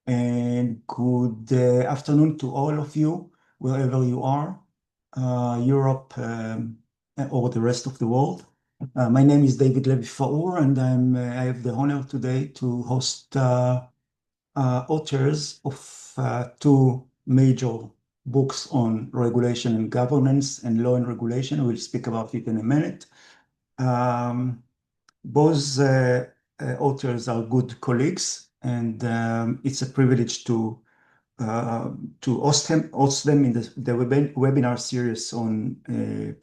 and good afternoon to all of you, wherever you are, Europe, or the rest of the world. My name is David Levi-Faur, and I have the honor today to host authors of two major books on regulation and governance and law and regulation. We'll speak about it in a minute. Both authors are good colleagues, and it's a privilege to host them in the webinar series on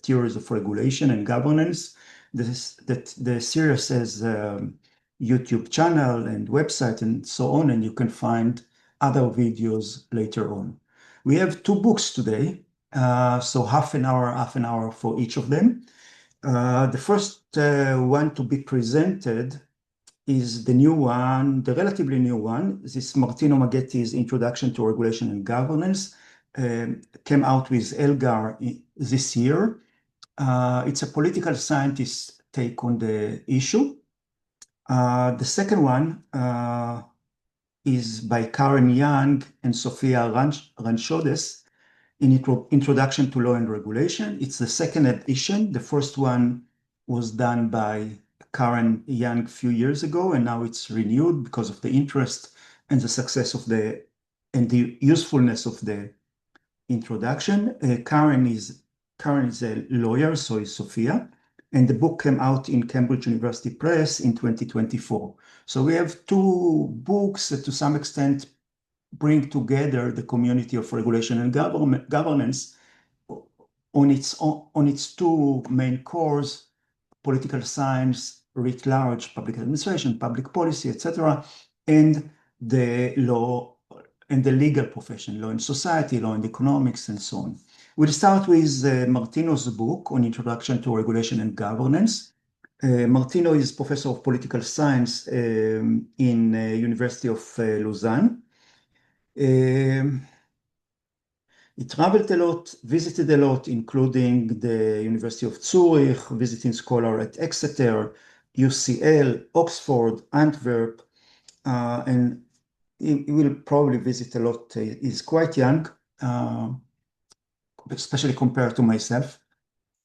theories of regulation and governance. The series has YouTube channel and website and so on, and you can find other videos later on. We have two books today, so half an hour for each of them. The first one to be presented is the new one, the relatively new one. This Martino Maggetti's Introduction to Regulation and Governance came out with Elgar this year. It's a political scientist take on the issue. The second one is by Karen Yeung and Sofia Ranchordas in Introduction to Law and Regulation. It's the second edition. The first one was done by Karen Yeung a few years ago, and now it's renewed because of the interest and the success of the usefulness of the introduction. Karen is a lawyer, so is Sophia, and the book came out in Cambridge University Press in 2024. So we have two books that to some extent bring together the community of regulation and governance on its two main cores: political science writ large, public administration, public policy, etc., and the law and the legal profession, law and society, law and economics, and so on. We'll start with Martino's book on Introduction to Regulation and Governance. Martino is professor of political science in University of Lausanne. He traveled a lot, visited a lot, including the University of Zurich, visiting scholar at Exeter, UCL, Oxford, Antwerp, and he will probably visit a lot. He's quite young, especially compared to myself.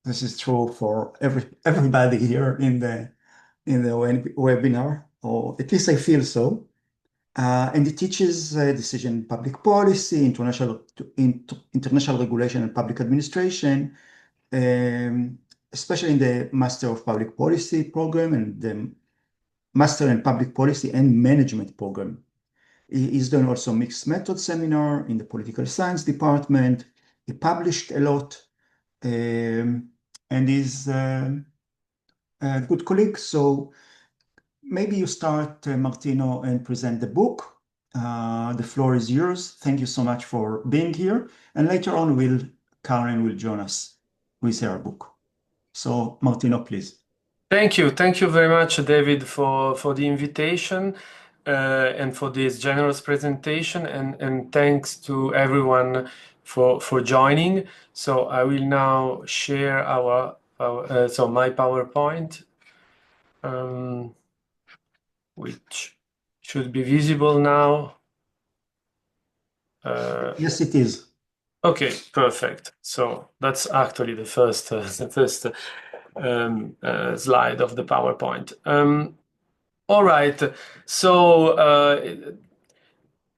This is true for everybody here in the webinar, or at least I feel so. And it teaches decision public policy, international regulation and public administration, especially in the Master of Public Policy program and the Master in Public Policy and Management program. He's done also mixed method seminar in the political science department. He published a lot, and is a good colleague. So maybe you start, Martino, and present the book. The floor is yours. Thank you so much for being here. And later on, Karen will join us with her book. So, Martino, please. Thank you. Thank you very much, David, for the invitation and for this generous presentation. And thanks to everyone for joining. So I will now share my PowerPoint, which should be visible now. Yes, it is. Okay, perfect. So that's actually the first slide of the PowerPoint. All right. So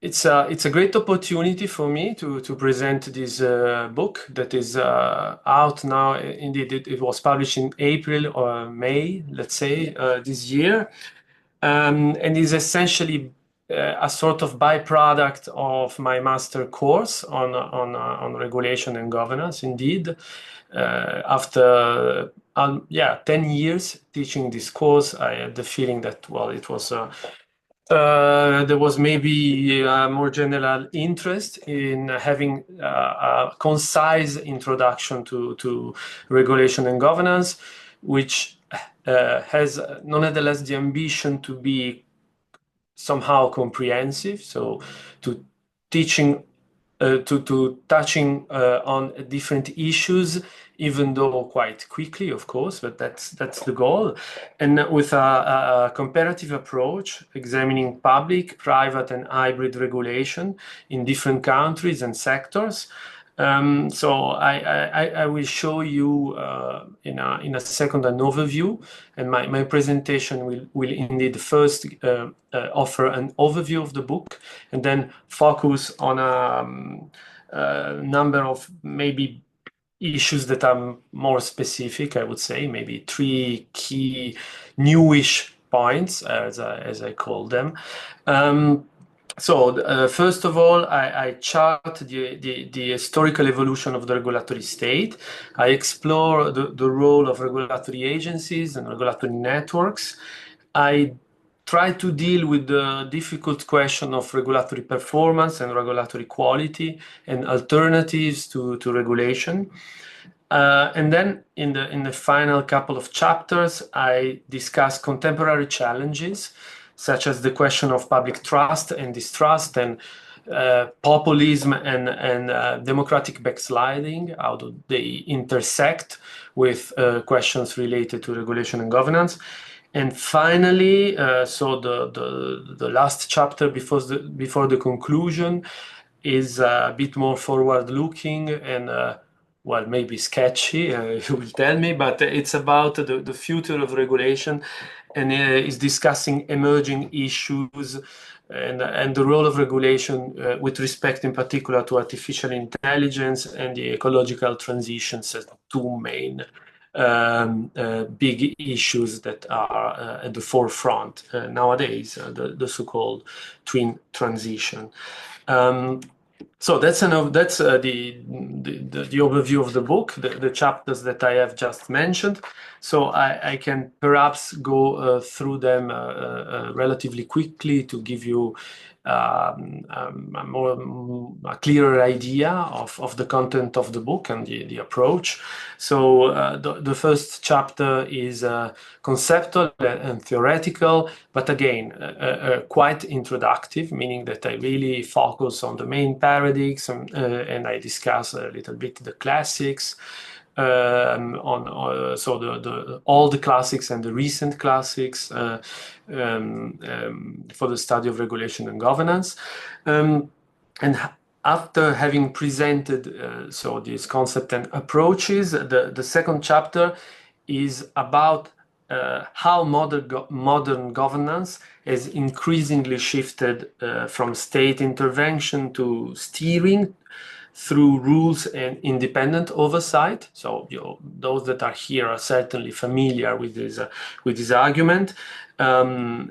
it's a great opportunity for me to present this book that is out now. Indeed, it was published in April or May, let's say, this year, and is essentially a sort of byproduct of my master course on regulation and governance. Indeed, after 10 years teaching this course, I had the feeling that, well, it was there was maybe a more general interest in having a concise introduction to regulation and governance, which has nonetheless the ambition to be somehow comprehensive, so to teaching to touching on different issues, even though quite quickly, of course, but that's the goal. And with a comparative approach, examining public, private, and hybrid regulation in different countries and sectors. So I will show you in a second an overview, and my presentation will indeed first offer an overview of the book, and then focus on a number of maybe issues that are more specific. I would say maybe 3 key newish points, as I call them. So first of all, I chart the historical evolution of the regulatory state. I explore the role of regulatory agencies and regulatory networks. I try to deal with the difficult question of regulatory performance and regulatory quality and alternatives to regulation. And then in the final couple of chapters, I discuss contemporary challenges, such as the question of public trust and distrust, and populism and democratic backsliding. How do they intersect with questions related to regulation and governance? And finally, so the last chapter before the conclusion is a bit more forward-looking and well, maybe sketchy, you will tell me, but it's about the future of regulation, and is discussing emerging issues and the role of regulation with respect in particular to artificial intelligence and the ecological transitions as 2 main big issues that are at the forefront nowadays, the so-called twin transition. So that's the overview of the book, the chapters that I have just mentioned. So I can perhaps go through them relatively quickly to give you a clearer idea of the content of the book and the approach. So the first chapter is conceptual and theoretical, but again, quite introductive, meaning that I really focus on the main paradigms and I discuss a little bit the classics, all the classics and the recent classics for the study of regulation and governance. And after having presented these concepts and approaches, the second chapter is about how modern governance has increasingly shifted from state intervention to steering through rules and independent oversight. So those that are here are certainly familiar with this argument. And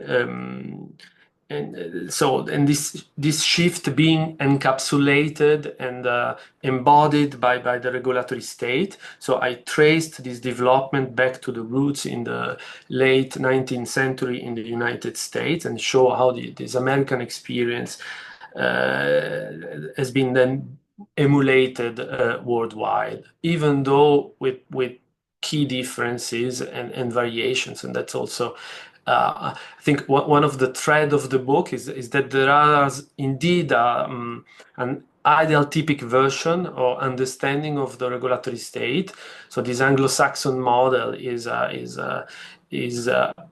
this shift being encapsulated and embodied by the regulatory state. So I traced this development back to the roots in the late 19th century in the United States and show how this American experience has been then emulated worldwide, even though with key differences and variations. And that's also I think one of the thread of the book is that there are indeed an ideal typic version or understanding of the regulatory state. So this Anglo-Saxon model is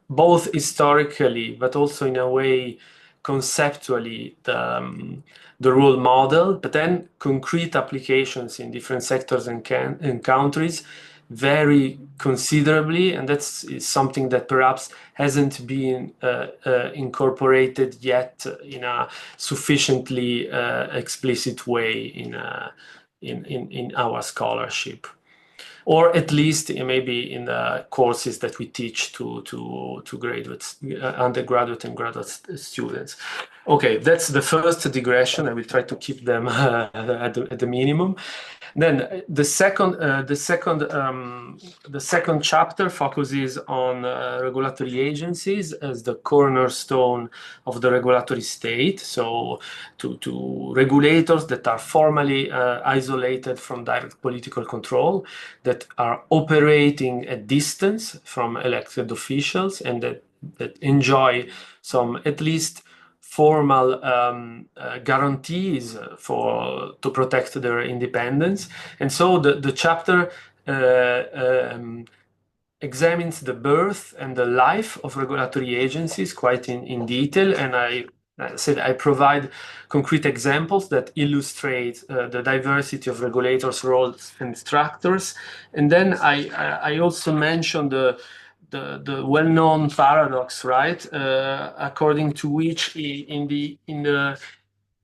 both historically but also in a way conceptually the role model, but then concrete applications in different sectors and countries vary considerably, and that's something that perhaps hasn't been incorporated yet in a sufficiently explicit way in our scholarship, or at least maybe in the courses that we teach to graduates, undergraduate and graduate students. Okay, that's the first digression. I will try to keep them at the minimum. Then the second chapter focuses on regulatory agencies as the cornerstone of the regulatory state. So to regulators that are formally isolated from direct political control, that are operating at distance from elected officials, and that enjoy some at least formal guarantees to protect their independence. And so the chapter examines the birth and the life of regulatory agencies quite in detail, and I said I provide concrete examples that illustrate the diversity of regulators' roles and structures. And then I also mentioned the well-known paradox, right? According to which in the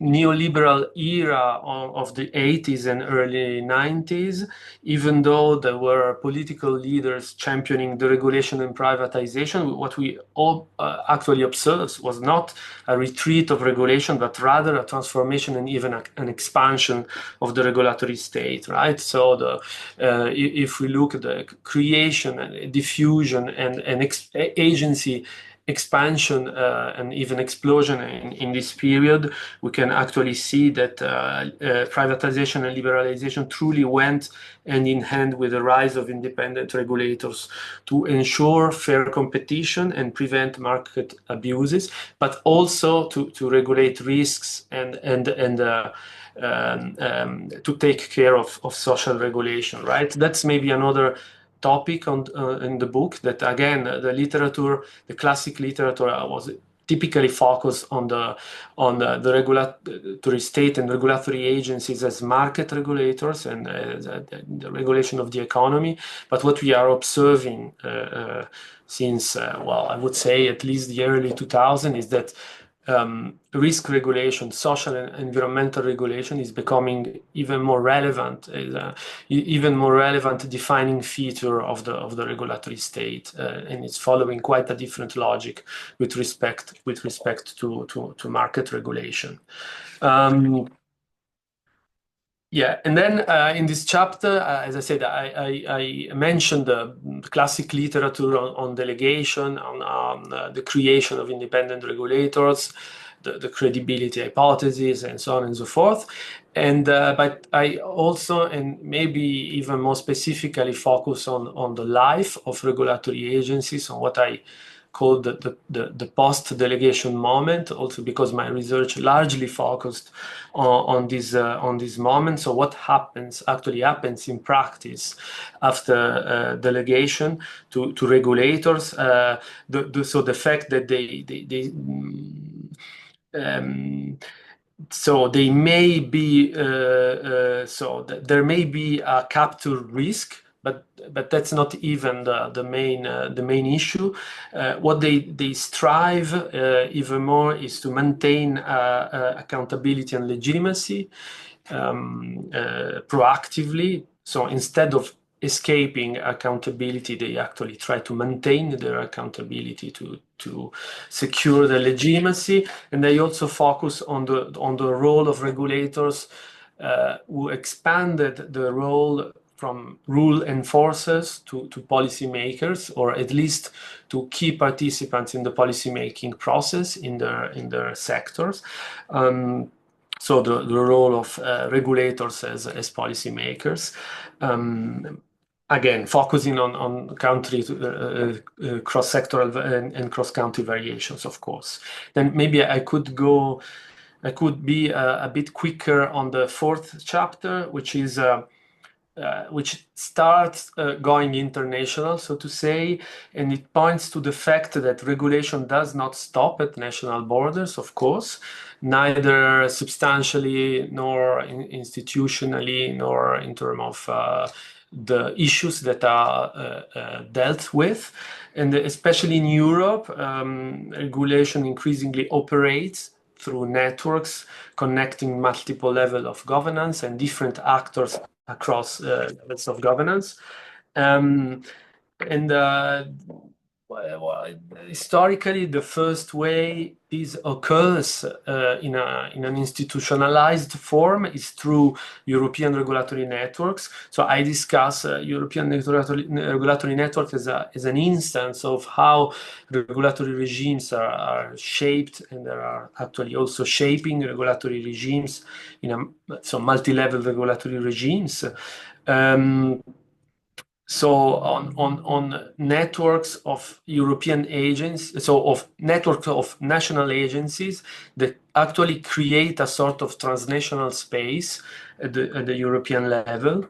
neoliberal era of the 80s and early 90s, even though there were political leaders championing deregulation and privatization, what we all actually observed was not a retreat of regulation, but rather a transformation and even an expansion of the regulatory state, right? So if we look at the creation and diffusion and agency expansion and even explosion in this period, we can actually see that privatization and liberalization truly went hand in hand with the rise of independent regulators to ensure fair competition and prevent market abuses, but also to regulate risks and to take care of social regulation, right? That's maybe another topic in the book, that again the classic literature was typically focused on the regulatory state and regulatory agencies as market regulators and the regulation of the economy. But what we are observing since I would say at least the early 2000s is that risk regulation, social and environmental regulation is becoming even more relevant, even more relevant defining feature of the regulatory state, and it's following quite a different logic with respect to market regulation. Yeah, and then in this chapter, as I said, I mentioned the classic literature on delegation, on the creation of independent regulators, the credibility hypothesis, and so on and so forth. And but I also, and maybe even more specifically, focus on the life of regulatory agencies, on what I called the post-delegation moment, also because my research largely focused on this moment. So what actually happens in practice after delegation to regulators? So the fact that so they may be there may be a capture risk, but that's not even the main issue. What they strive even more is to maintain accountability and legitimacy proactively. So instead of escaping accountability, they actually try to maintain their accountability to secure the legitimacy. And they also focus on the role of regulators who expanded the role from rule enforcers to policymakers, or at least to key participants in the policymaking process in their sectors. So the role of regulators as policymakers. Again, focusing on country cross-sectoral and cross-country variations, of course. Then maybe I could be a bit quicker on the fourth chapter, which starts going international, so to say, and it points to the fact that regulation does not stop at national borders, of course, neither substantially nor institutionally, nor in terms of the issues that are dealt with. And especially in Europe, regulation increasingly operates through networks connecting multiple levels of governance and different actors across levels of governance. Historically, the first way this occurs in an institutionalized form is through European regulatory networks. So I discuss European regulatory network as an instance of how regulatory regimes are shaped, and there are actually also shaping regulatory regimes so multi-level regulatory regimes. So on networks of European agencies, so of networks of national agencies that actually create a sort of transnational space at the European level.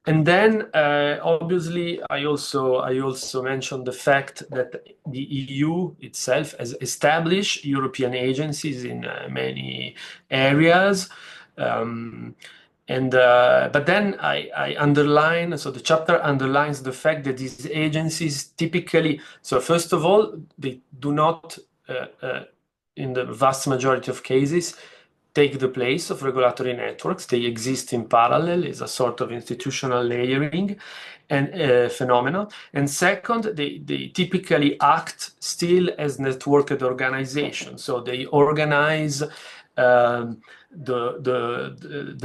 And then, obviously, I also mentioned the fact that the EU itself has established European agencies in many areas. But then I underline, so the chapter underlines the fact that these agencies typically, so first of all, they do not, in the vast majority of cases, take the place of regulatory networks. They exist in parallel, is a sort of institutional layering and phenomenon. And second, they typically act still as networked organizations. So they organize the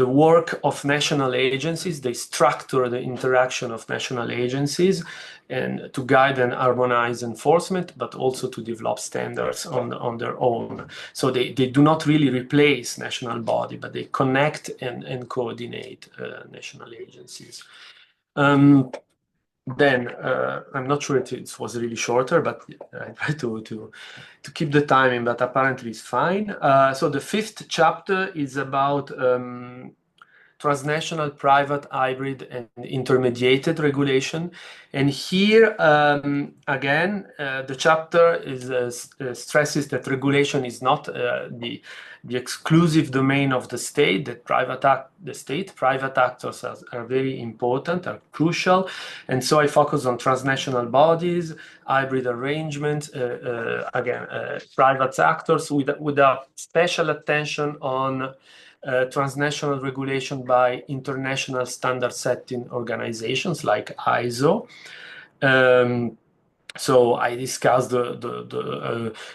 work of national agencies. They structure the interaction of national agencies and to guide and harmonize enforcement, but also to develop standards on their own. So they do not really replace national body, but they connect and coordinate national agencies. Then I'm not sure if it was really shorter, but I try to keep the timing, but apparently it's fine. So the fifth chapter is about transnational, private, hybrid, and intermediated regulation. And here, again, the chapter stresses that regulation is not the exclusive domain of the state, that private actors are very important, are crucial. And so I focus on transnational bodies, hybrid arrangements, private actors with a special attention on transnational regulation by international standard setting organizations like ISO. So I discussed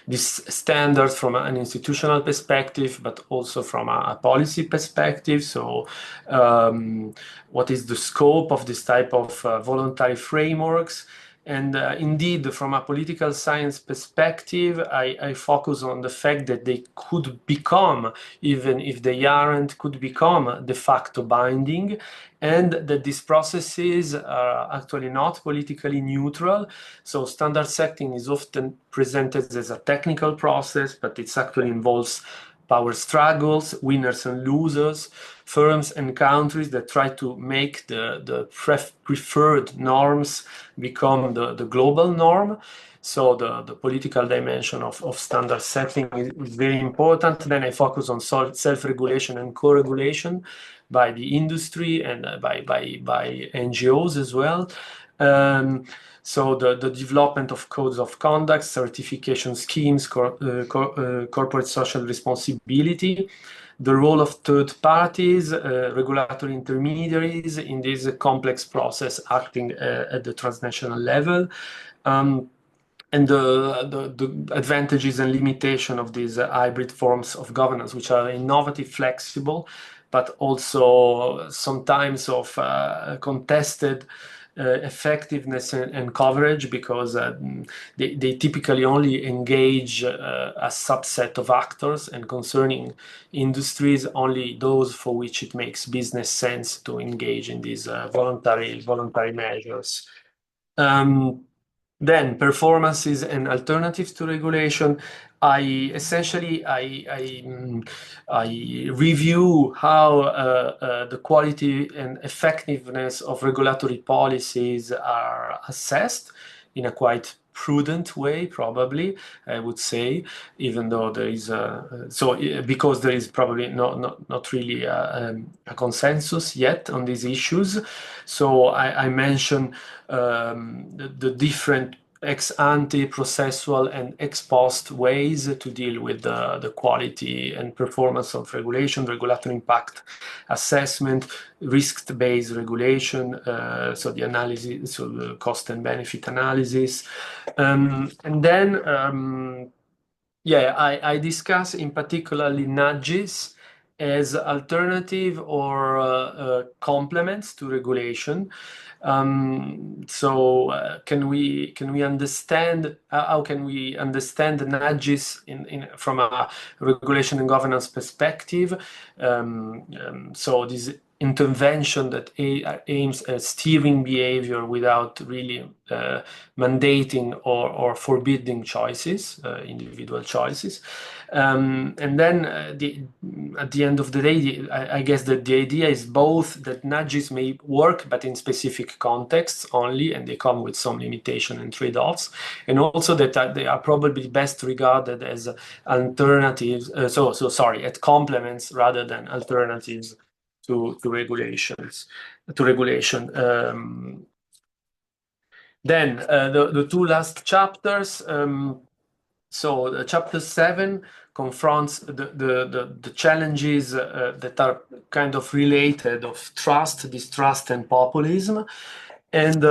these standards from an institutional perspective, but also from a policy perspective. So what is the scope of this type of voluntary frameworks? And indeed, from a political science perspective, I focus on the fact that they could become, even if they aren't, could become de facto binding, and that these processes are actually not politically neutral. So standard setting is often presented as a technical process, but it actually involves power struggles, winners and losers, firms and countries that try to make the preferred norms become the global norm. So the political dimension of standard setting is very important. Then I focus on self-regulation and co-regulation by the industry and by NGOs as well. So the development of codes of conduct, certification schemes, corporate social responsibility, the role of third parties, regulatory intermediaries in this complex process acting at the transnational level, and the advantages and limitation of these hybrid forms of governance, which are innovative, flexible, but also sometimes of contested effectiveness and coverage, because they typically only engage a subset of actors, and concerning industries, only those for which it makes business sense to engage in these voluntary measures. Then performances and alternatives to regulation. I review how the quality and effectiveness of regulatory policies are assessed in a quite prudent way, probably, I would say, even though there is because there is probably not really a consensus yet on these issues. So I mention the different ex ante, processual, and ex post ways to deal with the quality and performance of regulation, regulatory impact assessment, risk-based regulation, so the analysis, so the cost and benefit analysis. And then, I discuss in particularly nudges as alternative or complements to regulation. So can we understand how can we understand the nudges from a regulation and governance perspective? So this intervention that aims at steering behavior without really mandating or forbidding choices, individual choices. And then at the end of the day, I guess that the idea is both that nudges may work, but in specific contexts only, and they come with some limitation and trade-offs, and also that they are probably best regarded as alternatives, at complements rather than alternatives to regulations, to regulation. Then the two last chapters. So chapter 7 confronts the challenges that are kind of related of trust, distrust, and populism, and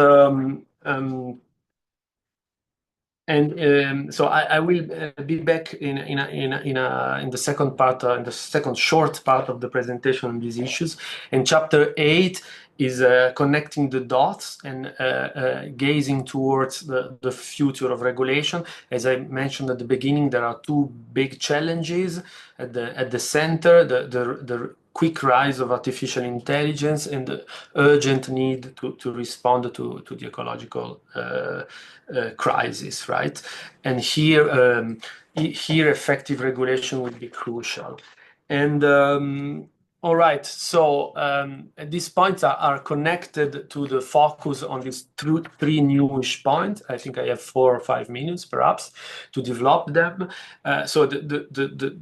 so I will be back in the second part, in the second short part of the presentation on these issues. And chapter 8 is connecting the dots and gazing towards the future of regulation. As I mentioned at the beginning, there are two big challenges at the center: the quick rise of artificial intelligence and the urgent need to respond to the ecological crisis, right? And here effective regulation will be crucial. And all right, so these points are connected to the focus on these three newish points. I think I have 4 or 5 minutes, perhaps, to develop them. So the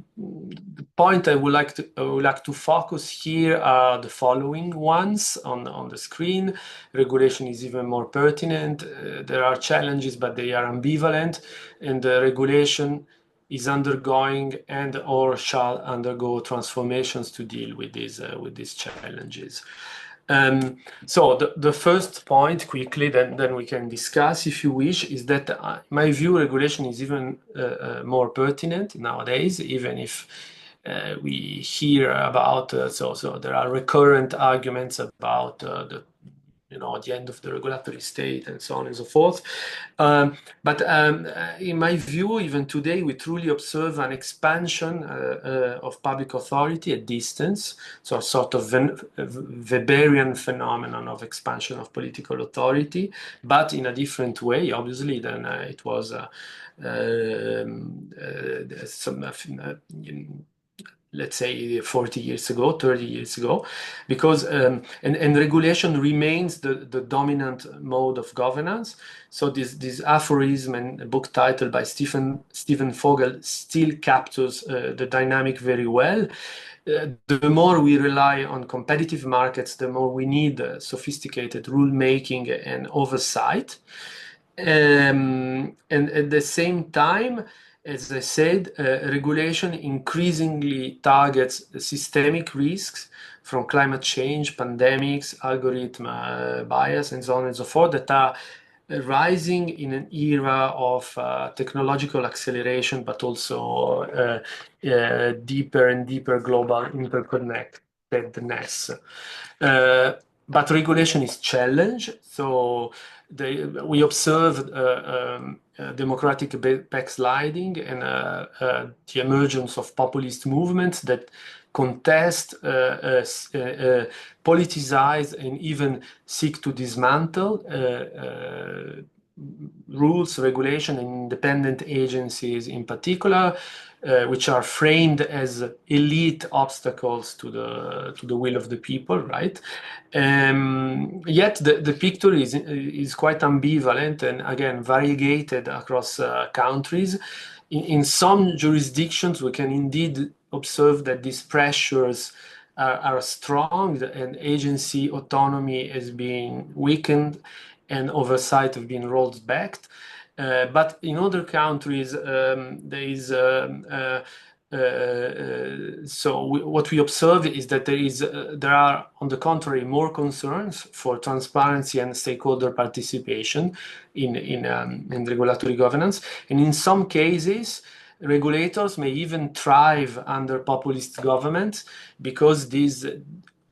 point I would like to focus here are the following ones on the screen. Regulation is even more pertinent. There are challenges, but they are ambivalent, and the regulation is undergoing and or shall undergo transformations to deal with these challenges. So the first point, quickly, then we can discuss if you wish, is that in my view, regulation is even more pertinent nowadays, even if we hear about, so there are recurrent arguments about the end of the regulatory state and so on and so forth. But in my view, even today, we truly observe an expansion of public authority at distance, so a sort of Weberian phenomenon of expansion of political authority, but in a different way, obviously, than it was let's say 40 years ago, 30 years ago, because and regulation remains the dominant mode of governance. So this aphorism and a book title by Stephen Vogel still captures the dynamic very well. The more we rely on competitive markets, the more we need sophisticated rulemaking and oversight. And at the same time, as I said, regulation increasingly targets systemic risks from climate change, pandemics, algorithm bias, and so on and so forth, that are rising in an era of technological acceleration, but also deeper and deeper global interconnectedness. But regulation is challenged, so we observe democratic backsliding and the emergence of populist movements that contest, politicize, and even seek to dismantle rules, regulation, and independent agencies in particular, which are framed as elite obstacles to the will of the people, right? Yet the picture is quite ambivalent and again variegated across countries. In some jurisdictions, we can indeed observe that these pressures are strong and agency autonomy is being weakened and oversight have been rolled back. But in other countries, there is what we observe is that there are, on the contrary, more concerns for transparency and stakeholder participation in regulatory governance, and in some cases, regulators may even thrive under populist governments because these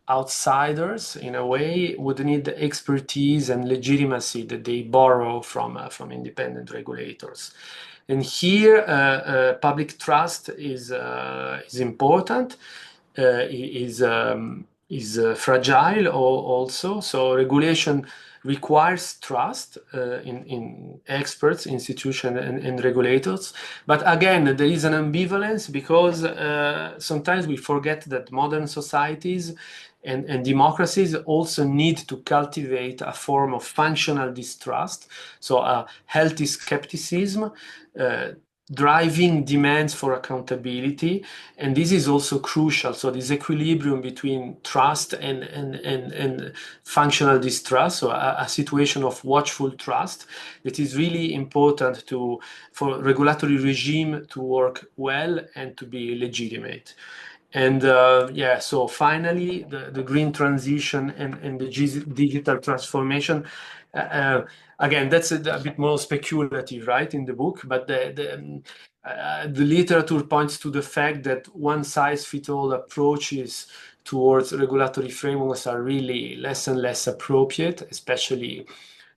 outsiders, in a way, would need the expertise and legitimacy that they borrow from independent regulators. And here, public trust is important. fragile also. So regulation requires trust in experts, institutions, and regulators. But again, there is an ambivalence because sometimes we forget that modern societies and democracies also need to cultivate a form of functional distrust, so a healthy skepticism, driving demands for accountability, and this is also crucial. So this equilibrium between trust and functional distrust, so a situation of watchful trust, that is really important for regulatory regime to work well and to be legitimate. And yeah, so finally, the green transition and the digital transformation. Again, that's a bit more speculative, right, in the book, but the literature points to the fact that one-size-fits-all approaches towards regulatory frameworks are really less and less appropriate, especially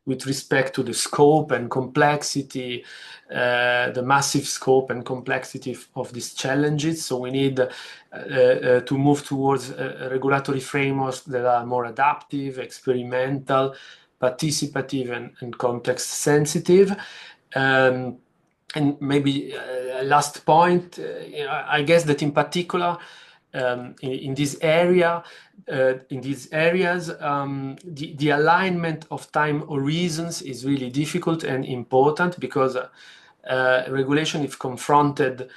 with respect to the scope and complexity, the massive scope and complexity of these challenges. So we need to move towards regulatory frameworks that are more adaptive, experimental, participative, and context sensitive. And maybe last point, I guess that in particular, in this area, in these areas, the alignment of time horizons is really difficult and important because regulation is confronted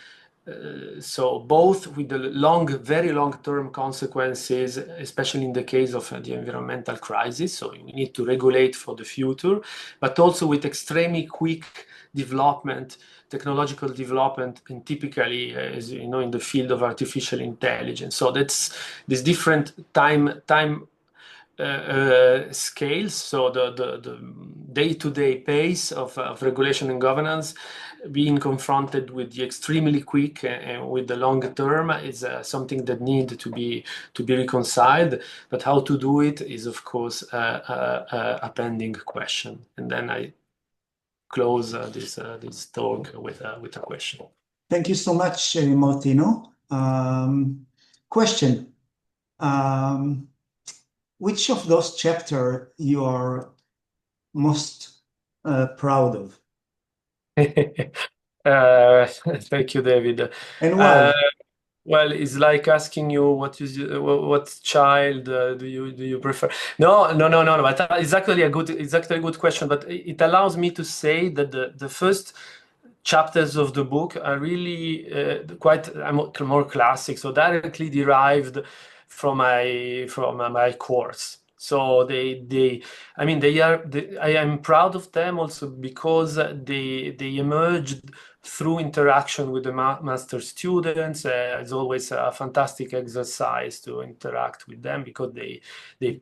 so both with the very long-term consequences, especially in the case of the environmental crisis, so we need to regulate for the future, but also with extremely quick development, technological development, and typically, as you know, in the field of artificial intelligence. So that's this different time scales. So the day-to-day pace of regulation and governance being confronted with the extremely quick and with the long term is something that need to be reconciled. But how to do it is, of course, a pending question. And then I close this talk with a question. Thank you so much, Martino. Question. Which of those chapters you are most proud of? Thank you, David. And why? Well, it's like asking you what child do you prefer? No. But it's actually a good question. But it allows me to say that the first chapters of the book are really quite more classic, so directly derived from my course. So I mean, I am proud of them also because they emerged through interaction with the master students. It's always a fantastic exercise to interact with them because they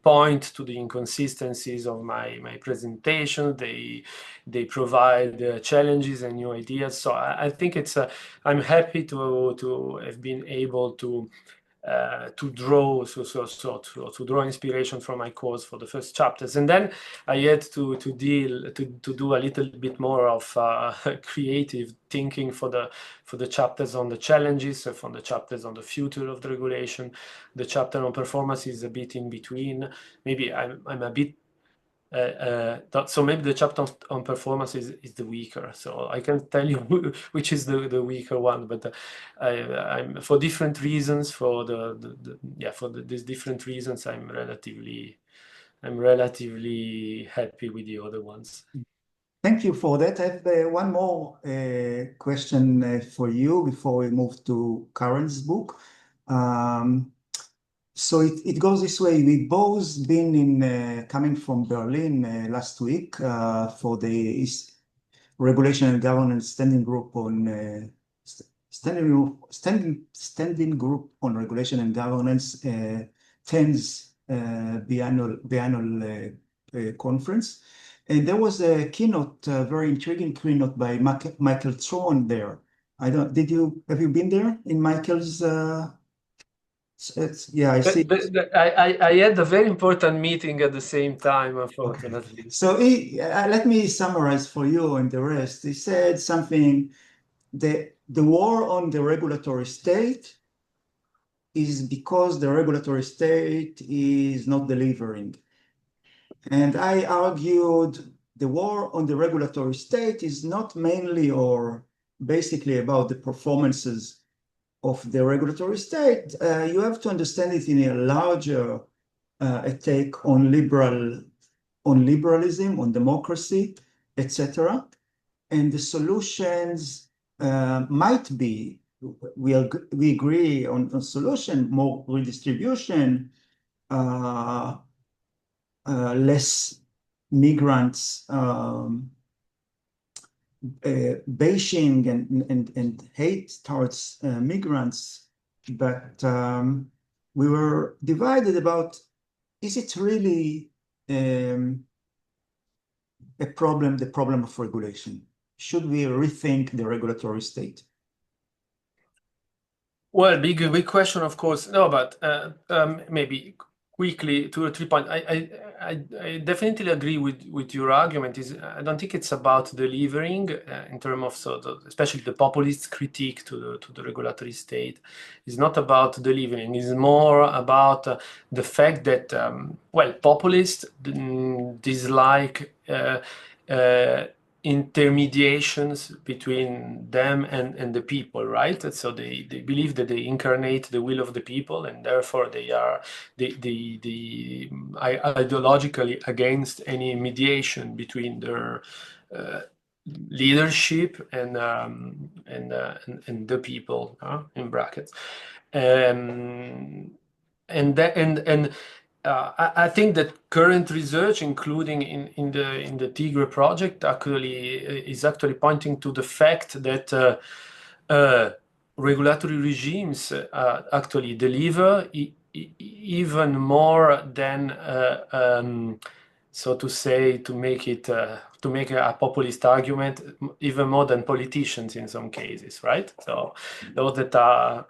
point to the inconsistencies of my presentation. They provide challenges and new ideas. So I think I'm happy to have been able to draw to draw inspiration from my course for the first chapters, and then I had to do a little bit more of creative thinking for the chapters on the challenges, from the chapters on the future of the regulation. The chapter on performance is a bit in between. Maybe I'm a bit so maybe the chapter on performance is the weaker. So I can't tell you which is the weaker one, but I'm for different reasons. For these different reasons, I'm relatively happy with the other ones. Thank you for that. I have one more question for you before we move to Karen's book. So it goes this way. We both been coming from Berlin last week for the Regulation and Governance Standing Group on Standing Group on Regulation and Governance 10th biannual conference. And there was a keynote, a very intriguing keynote by Michael Thorne there. Have you been there in Michael's? Yeah, I see. I had a very important meeting at the same time, unfortunately. Okay. So let me summarize for you and the rest. He said something, the war on the regulatory state is because the regulatory state is not delivering. And I argued the war on the regulatory state is not mainly or basically about the performances of the regulatory state. You have to understand it in a larger attack on liberalism, on democracy, etc. And the solutions might be, we agree on solution, more redistribution, less migrants, bashing and hate towards migrants. But we were divided about, is it really a problem, the problem of regulation? Should we rethink the regulatory state? Well, big question, of course. No, but maybe quickly 2 or 3 points. I definitely agree with your argument. I don't think it's about delivering in terms of especially the populist critique to the regulatory state. It's not about delivering. It's more about the fact that populists dislike intermediations between them and the people, right? And so they believe that they incarnate the will of the people, and therefore they are ideologically against any mediation between their leadership and the people, in brackets. I think that current research, including in the Tigre project, is actually pointing to the fact that regulatory regimes actually deliver even more than, so to say, to make a populist argument, even more than politicians in some cases, right? So those that are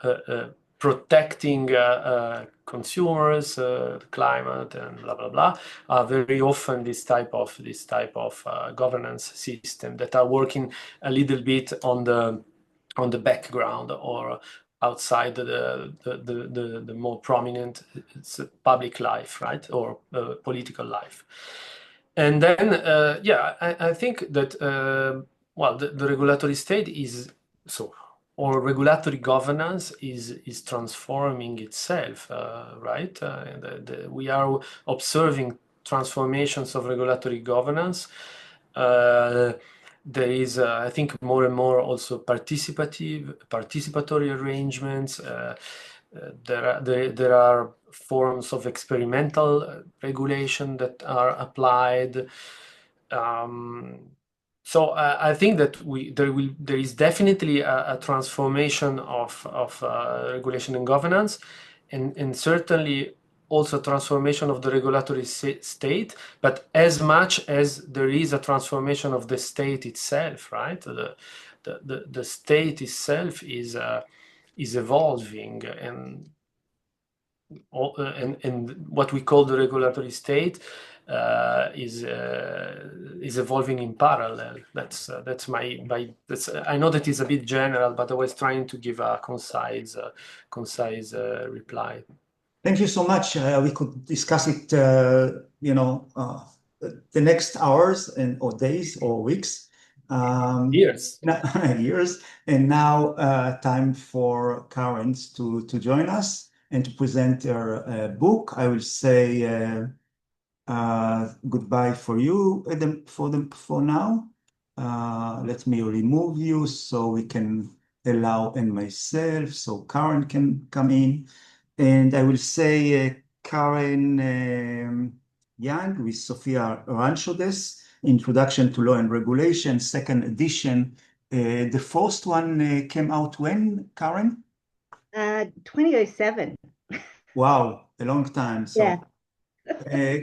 protecting consumers, the climate, and blah blah blah, are very often this type of governance system that are working a little bit on the background or outside the more prominent public life, right, or political life. And then I think that the regulatory state is so. Or regulatory governance is transforming itself, right? We are observing transformations of regulatory governance. There is, I think, more and more also participatory arrangements. There are forms of experimental regulation that are applied. So I think that there is definitely a transformation of regulation and governance, and certainly also transformation of the regulatory state, but as much as there is a transformation of the state itself, right? The state itself is evolving, and what we call the regulatory state is evolving in parallel. That's I know that is a bit general, but I was trying to give a concise reply. Thank you so much. We could discuss it, the next hours or days or weeks. Years. Years. And now time for Karen to join us and to present her book. I will say goodbye for you for now. Let me remove you so we can allow and myself so Karen can come in. And I will say Karen Yeung with Sofia Ranchordas, Introduction to Law and Regulation, second edition. The first one came out when, Karen? 2007. Wow, a long time. So, yeah.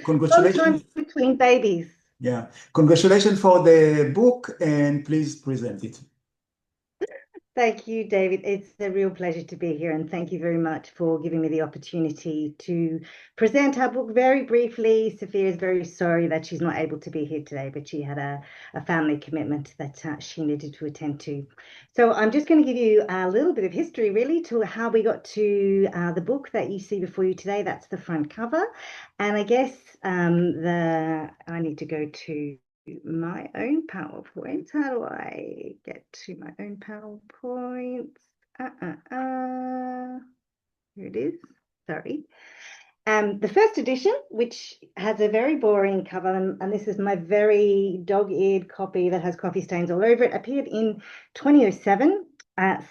Congratulations. Long time between babies. Yeah, congratulations for the book, and please present it. Thank you, David. It's a real pleasure to be here, and thank you very much for giving me the opportunity to present our book very briefly. Sophia is very sorry that she's not able to be here today, but she had a family commitment that she needed to attend to. So I'm just going to give you a little bit of history, really, to how we got to the book that you see before you today. That's the front cover, and I guess I need to go to my own PowerPoint. How do I get to my own PowerPoint? Here it is. Sorry. The first edition, which has a very boring cover, and this is my very dog-eared copy that has coffee stains all over it, appeared in 2007.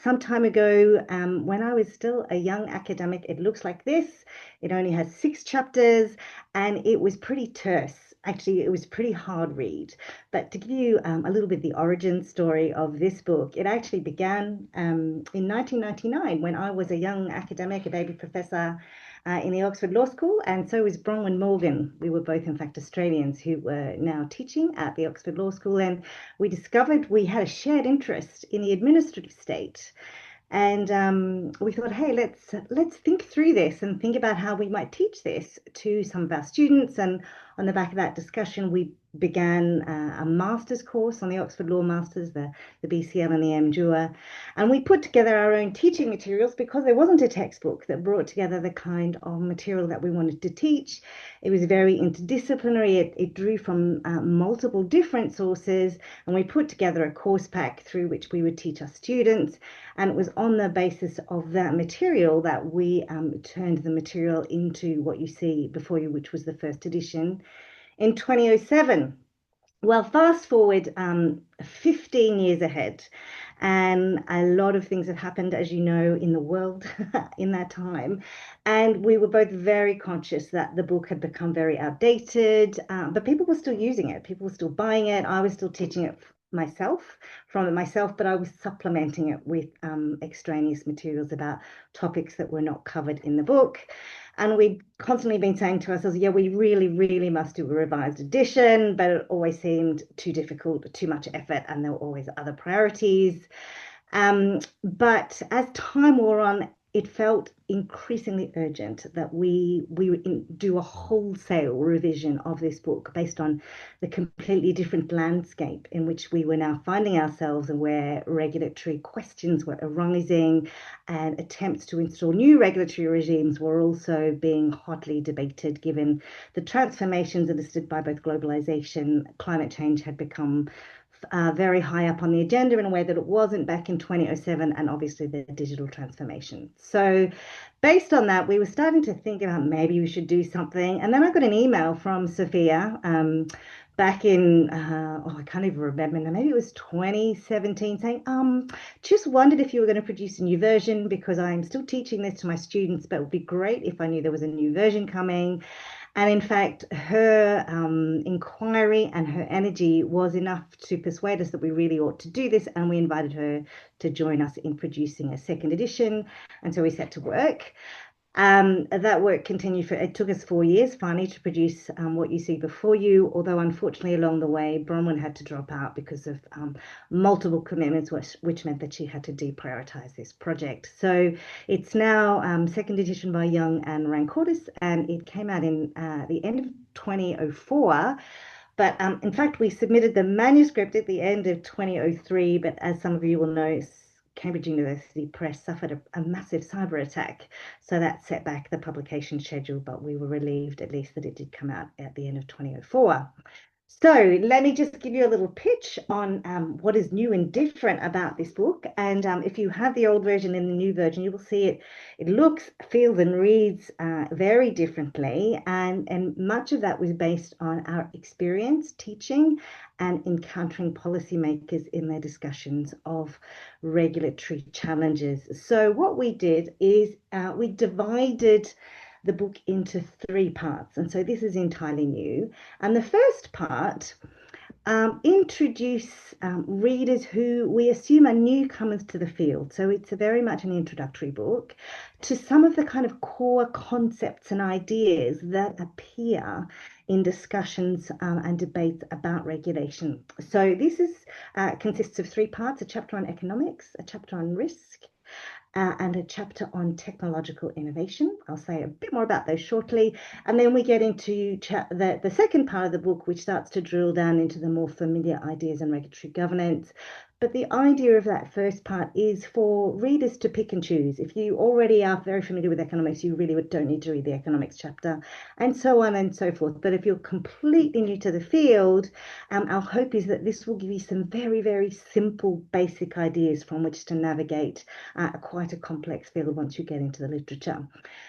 Some time ago, when I was still a young academic. It looks like this. It only has 6 chapters, and it was pretty terse. Actually, it was pretty hard read. But to give you a little bit the origin story of this book, it actually began in 1999 when I was a young academic, a baby professor in the Oxford Law School, and so was Bronwyn Morgan. We were both, in fact, Australians who were now teaching at the Oxford Law School, and we discovered we had a shared interest in the administrative state. And we thought, hey, let's think through this and think about how we might teach this to some of our students. And on the back of that discussion, we began a master's course on the Oxford Law Masters, the BCL and the MJUA. And we put together our own teaching materials because there wasn't a textbook that brought together the kind of material that we wanted to teach. It was very interdisciplinary. It drew from multiple different sources, and we put together a course pack through which we would teach our students. And it was on the basis of that material that we turned the material into what you see before you, which was the first edition in 2007. Well, fast forward 15 years ahead, and a lot of things have happened, as you know, in the world in that time. And we were both very conscious that the book had become very outdated, but people were still using it. People were still buying it. I was still teaching it from it myself, but I was supplementing it with extraneous materials about topics that were not covered in the book. And we'd constantly been saying to ourselves, yeah, we really, really must do a revised edition, but it always seemed too difficult, too much effort, and there were always other priorities. But as time wore on, it felt increasingly urgent that we would do a wholesale revision of this book based on the completely different landscape in which we were now finding ourselves, and where regulatory questions were arising and attempts to install new regulatory regimes were also being hotly debated, given the transformations elicited by both globalization. Climate change had become very high up on the agenda in a way that it wasn't back in 2007, and obviously the digital transformation. So based on that, we were starting to think about maybe we should do something. And then I got an email from Sophia back in, I can't even remember now, maybe it was 2017, saying, just wondered if you were going to produce a new version, because I'm still teaching this to my students, but it would be great if I knew there was a new version coming. And in fact, her inquiry and her energy was enough to persuade us that we really ought to do this. And we invited her to join us in producing a second edition. And so we set to work. That work continued it took us 4 years finally to produce what you see before you, although unfortunately along the way, Bronwyn had to drop out because of multiple commitments, which meant that she had to deprioritize this project. So it's now second edition by Yeung and Ranchordas, and it came out in the end of 2004. But in fact, we submitted the manuscript at the end of 2003, but as some of you will know, Cambridge University Press suffered a massive cyber attack. So that set back the publication schedule, but we were relieved at least that it did come out at the end of 2004. So let me just give you a little pitch on what is new and different about this book. And if you have the old version and the new version, you will see it looks, feels, and reads very differently. And much of that was based on our experience teaching and encountering policymakers in their discussions of regulatory challenges. So what we did is we divided the book into 3 parts. And so this is entirely new. And the first part introduce readers who we assume are newcomers to the field. So it's very much an introductory book to some of the kind of core concepts and ideas that appear in discussions and debates about regulation. So this consists of 3 parts: a chapter on economics, a chapter on risk, and a chapter on technological innovation. I'll say a bit more about those shortly. And then we get into the second part of the book, which starts to drill down into the more familiar ideas in regulatory governance. But the idea of that first part is for readers to pick and choose. If you already are very familiar with economics, you really don't need to read the economics chapter, and so on and so forth. But if you're completely new to the field, our hope is that this will give you some very, very simple, basic ideas from which to navigate quite a complex field once you get into the literature.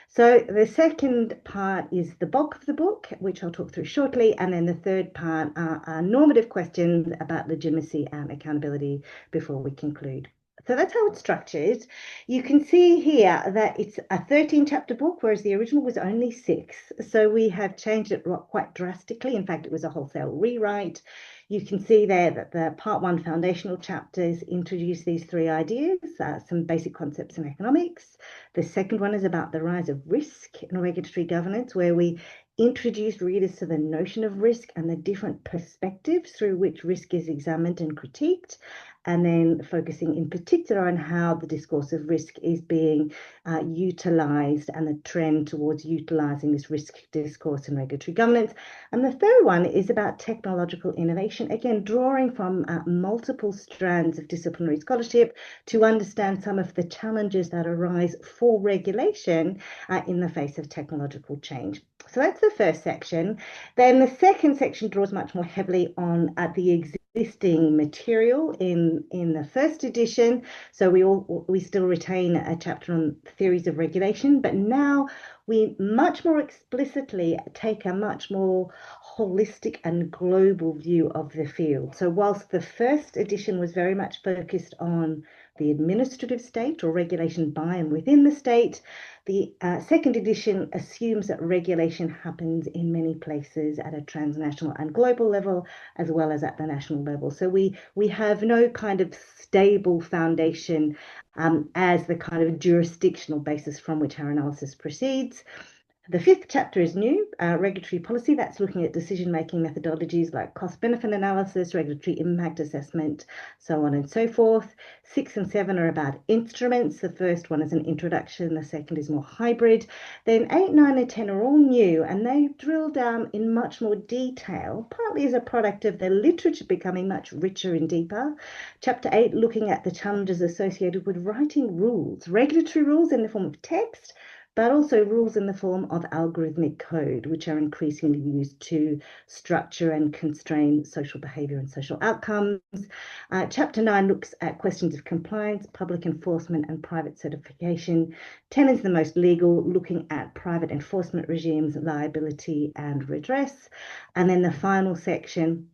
So the second part is the bulk of the book, which I'll talk through shortly. And then the third part are normative questions about legitimacy and accountability before we conclude. So that's how it's structured. You can see here that it's a 13-chapter book, whereas the original was only 6. So we have changed it quite drastically. In fact, it was a wholesale rewrite. You can see there that the part 1 foundational chapters introduce these 3 ideas, some basic concepts in economics. The second one is about the rise of risk in regulatory governance, where we introduce readers to the notion of risk and the different perspectives through which risk is examined and critiqued, and then focusing in particular on how the discourse of risk is being utilised and the trend towards utilising this risk discourse in regulatory governance. And the third one is about technological innovation, again, drawing from multiple strands of disciplinary scholarship to understand some of the challenges that arise for regulation in the face of technological change. So that's the first section. Then the second section draws much more heavily on the existing material in the first edition. So we still retain a chapter on theories of regulation, but now we much more explicitly take a much more holistic and global view of the field. So whilst the first edition was very much focused on the administrative state or regulation by and within the state, the second edition assumes that regulation happens in many places at a transnational and global level, as well as at the national level. So we have no kind of stable foundation as the kind of jurisdictional basis from which our analysis proceeds. The 5th chapter is new, regulatory policy. That's looking at decision-making methodologies like cost-benefit analysis, regulatory impact assessment, so on and so forth. 6 and 7 are about instruments. The first one is an introduction. The second is more hybrid. Then 8, 9, and 10 are all new, and they drill down in much more detail, partly as a product of the literature becoming much richer and deeper. Chapter 8, looking at the challenges associated with writing rules, regulatory rules in the form of text, but also rules in the form of algorithmic code, which are increasingly used to structure and constrain social behaviour and social outcomes. Chapter 9 looks at questions of compliance, public enforcement and private certification. 10 is the most legal, looking at private enforcement regimes, liability and redress. And then the final section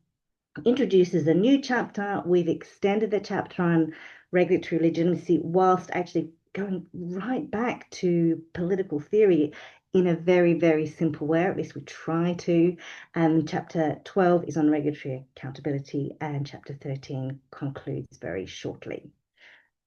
introduces a new chapter. We've extended the chapter on regulatory legitimacy whilst actually going right back to political theory in a very, very simple way, or at least we try to. And chapter 12 is on regulatory accountability, and chapter 13 concludes very shortly.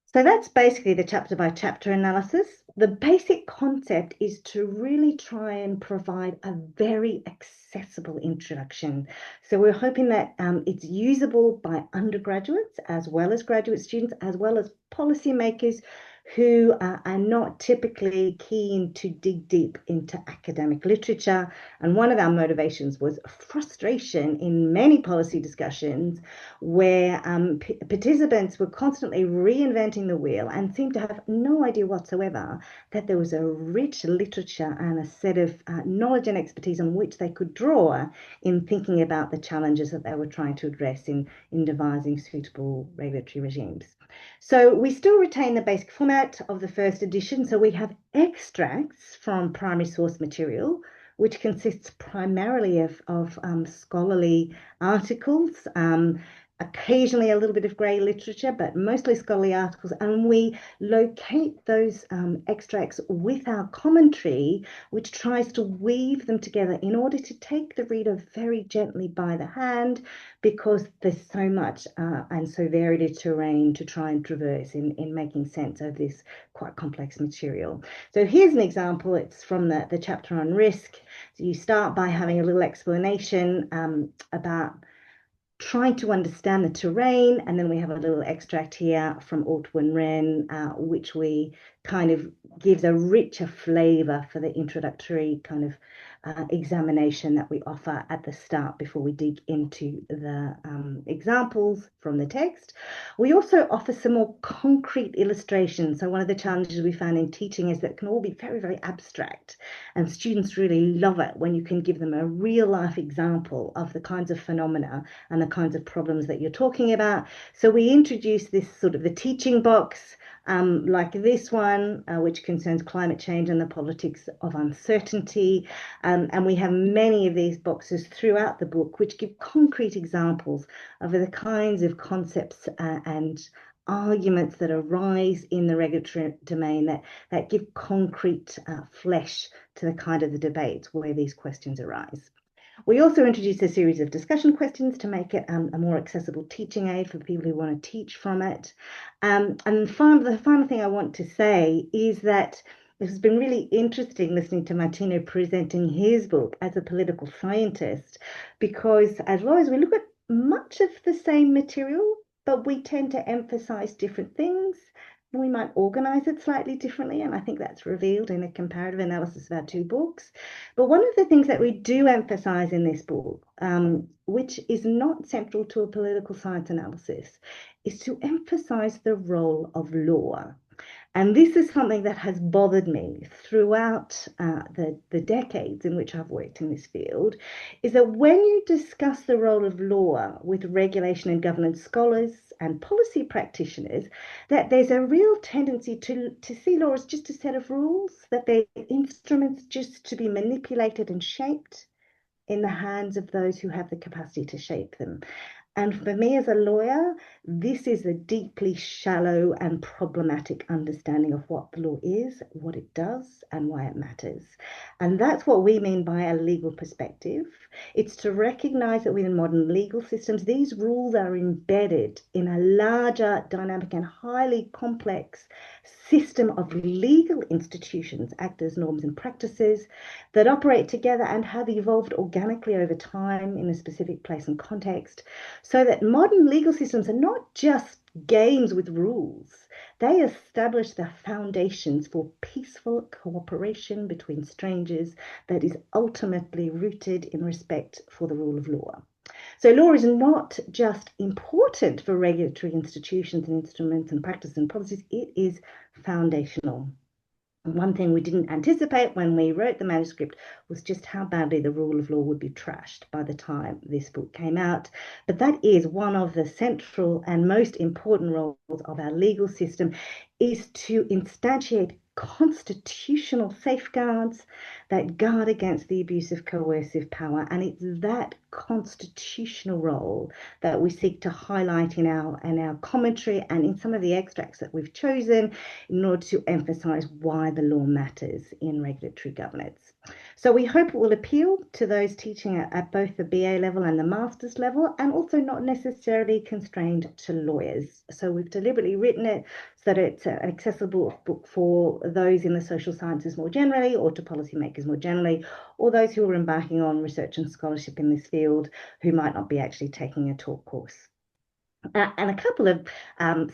So that's basically the chapter by chapter analysis. The basic concept is to really try and provide a very accessible introduction. So we're hoping that it's usable by undergraduates as well as graduate students, as well as policymakers who are not typically keen to dig deep into academic literature. And one of our motivations was frustration in many policy discussions where participants were constantly reinventing the wheel and seemed to have no idea whatsoever that there was a rich literature and a set of knowledge and expertise on which they could draw in thinking about the challenges that they were trying to address in devising suitable regulatory regimes. So we still retain the basic format of the first edition. So we have extracts from primary source material, which consists primarily of scholarly articles. occasionally a little bit of grey literature, but mostly scholarly articles, and we locate those extracts with our commentary, which tries to weave them together in order to take the reader very gently by the hand, because there's so much and so varied a terrain to try and traverse in making sense of this quite complex material. So here's an example. It's from the chapter on risk. So you start by having a little explanation about trying to understand the terrain, and then we have a little extract here from Ortwin Wren, which we kind of gives a richer flavour for the introductory kind of examination that we offer at the start before we dig into the examples from the text. We also offer some more concrete illustrations. So one of the challenges we found in teaching is that it can all be very, very abstract, and students really love it when you can give them a real life example of the kinds of phenomena and the kinds of problems that you're talking about. So we introduce this sort of the teaching box, like this one, which concerns climate change and the politics of uncertainty. And we have many of these boxes throughout the book, which give concrete examples of the kinds of concepts and arguments that arise in the regulatory domain that give concrete flesh to the kind of the debates where these questions arise. We also introduced a series of discussion questions to make it a more accessible teaching aid for people who want to teach from it. And the final thing I want to say is that it has been really interesting listening to Martino presenting his book as a political scientist, because as lawyers, we look at much of the same material, but we tend to emphasize different things. We might organize it slightly differently, and I think that's revealed in a comparative analysis of our two books. But one of the things that we do emphasize in this book, which is not central to a political science analysis, is to emphasize the role of law. And this is something that has bothered me throughout the decades in which I've worked in this field, is that when you discuss the role of law with regulation and governance scholars and policy practitioners, that there's a real tendency to see law as just a set of rules, that they're instruments just to be manipulated and shaped in the hands of those who have the capacity to shape them. And for me as a lawyer, this is a deeply shallow and problematic understanding of what the law is, what it does, and why it matters. And that's what we mean by a legal perspective. It's to recognize that within modern legal systems, these rules are embedded in a larger, dynamic, and highly complex system of legal institutions, actors, norms, and practices that operate together and have evolved organically over time in a specific place and context. So that modern legal systems are not just games with rules. They establish the foundations for peaceful cooperation between strangers that is ultimately rooted in respect for the rule of law. So law is not just important for regulatory institutions and instruments and practices and policies, it is foundational. One thing we didn't anticipate when we wrote the manuscript was just how badly the rule of law would be trashed by the time this book came out. But that is one of the central and most important roles of our legal system, is to instantiate constitutional safeguards that guard against the abuse of coercive power. And it's that constitutional role that we seek to highlight in our commentary and in some of the extracts that we've chosen in order to emphasize why the law matters in regulatory governance. So we hope it will appeal to those teaching at both the BA level and the master's level, and also not necessarily constrained to lawyers. So we've deliberately written it so that it's an accessible book for those in the social sciences more generally, or to policymakers more generally, or those who are embarking on research and scholarship in this field who might not be actually taking a taught course. And a couple of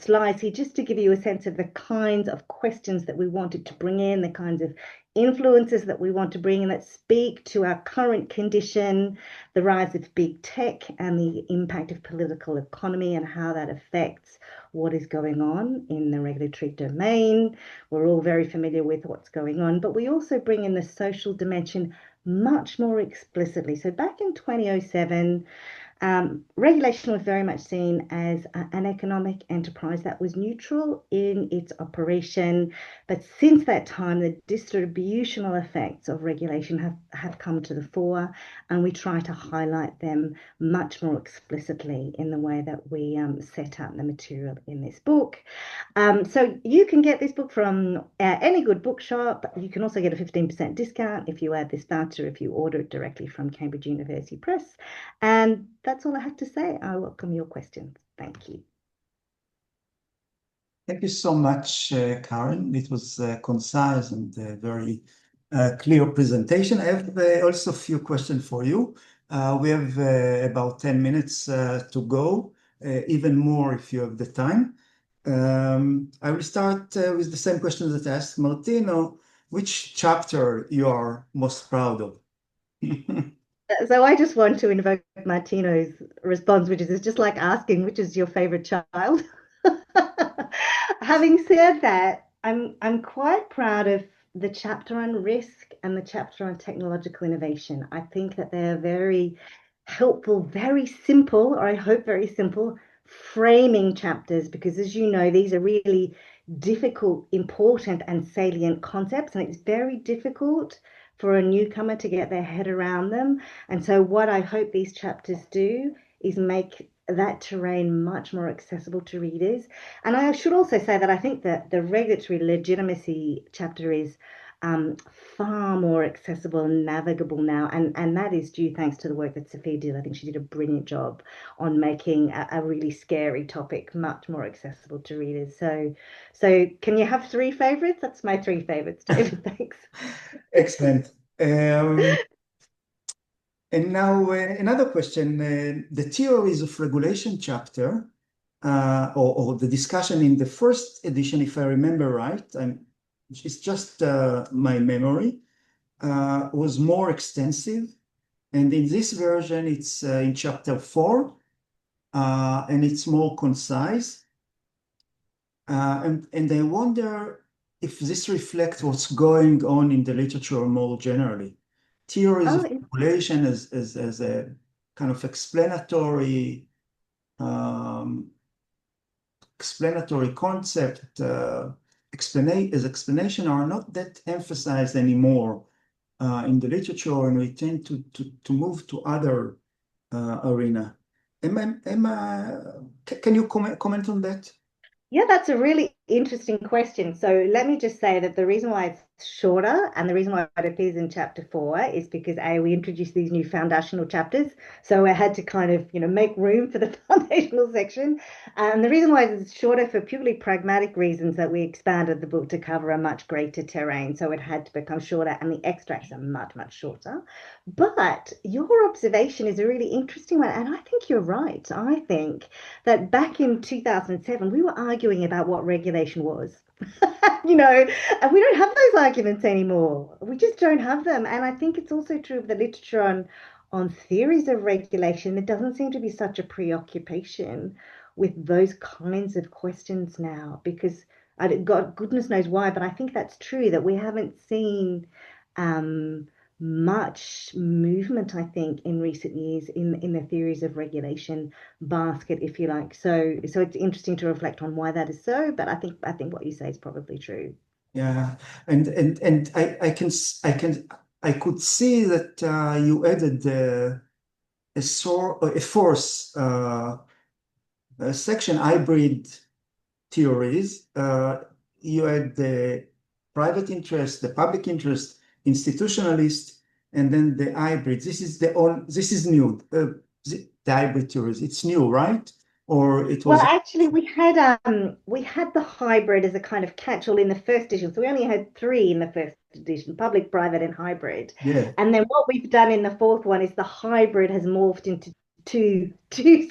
slides here just to give you a sense of the kinds of questions that we wanted to bring in, the kinds of influences that we want to bring in that speak to our current condition, the rise of big tech and the impact of political economy and how that affects what is going on in the regulatory domain. We're all very familiar with what's going on, but we also bring in the social dimension much more explicitly. So back in 2007, Regulation was very much seen as an economic enterprise that was neutral in its operation. But since that time, the distributional effects of regulation have come to the fore, and we try to highlight them much more explicitly in the way that we set out the material in this book. So you can get this book from any good bookshop. You can also get a 15% discount if you add this voucher, if you order it directly from Cambridge University Press. And that's all I have to say. I welcome your questions. Thank you. Thank you so much, Karen. It was concise and very clear presentation. I have also a few questions for you. We have about 10 minutes to go, even more if you have the time. I will start with the same question that I asked Martino. Which chapter you are most proud of? So I just want to invoke Martino's response, which is just like asking, which is your favorite child? Having said that, I'm quite proud of the chapter on risk and the chapter on technological innovation. I think that they're very helpful, very simple, or I hope very simple, framing chapters, because as you know, these are really difficult, important, and salient concepts, and it's very difficult for a newcomer to get their head around them. And so what I hope these chapters do is make that terrain much more accessible to readers. And I should also say that I think that the regulatory legitimacy chapter is far more accessible and navigable now. And that is due thanks to the work that Sophia did. I think she did a brilliant job on making a really scary topic much more accessible to readers. So can you have three favorites? That's my three favorites, David. Thanks. Excellent. And now another question, the theories of regulation chapter, or the discussion in the first edition, if I remember right, it's just my memory, was more extensive. And in this version, it's in chapter 4, and it's more concise. And I wonder if this reflects what's going on in the literature more generally. Theories of regulation as a kind of explanatory concept, explanation are not that emphasized anymore in the literature, and we tend to move to other arena. Can you comment on that? Yeah, that's a really interesting question. So let me just say that the reason why it's shorter and the reason why it appears in chapter 4 is because we introduced these new foundational chapters. So I had to kind of, make room for the foundational section. And the reason why it's shorter for purely pragmatic reasons that we expanded the book to cover a much greater terrain. So it had to become shorter, and the extracts are much, much shorter. But your observation is a really interesting one. And I think you're right. I think that back in 2007, we were arguing about what regulation was. And we don't have those arguments anymore. We just don't have them. And I think it's also true of the literature on theories of regulation. There doesn't seem to be such a preoccupation with those kinds of questions now, because God, goodness knows why, but I think that's true, that we haven't seen much movement, I think, in recent years in the theories of regulation basket, if you like. So it's interesting to reflect on why that is so, but I think what you say is probably true. Yeah, and I could see that you added a fourth section, hybrid theories. You had the private interest, the public interest, institutionalist, and then the hybrid. This is new. The hybrid theories. It's new, right? Or it was. Well, actually, we had the hybrid as a kind of catch-all in the first edition. So we only had 3 in the first edition: public, private, and hybrid. Yeah. And then what we've done in the fourth one is the hybrid has morphed into two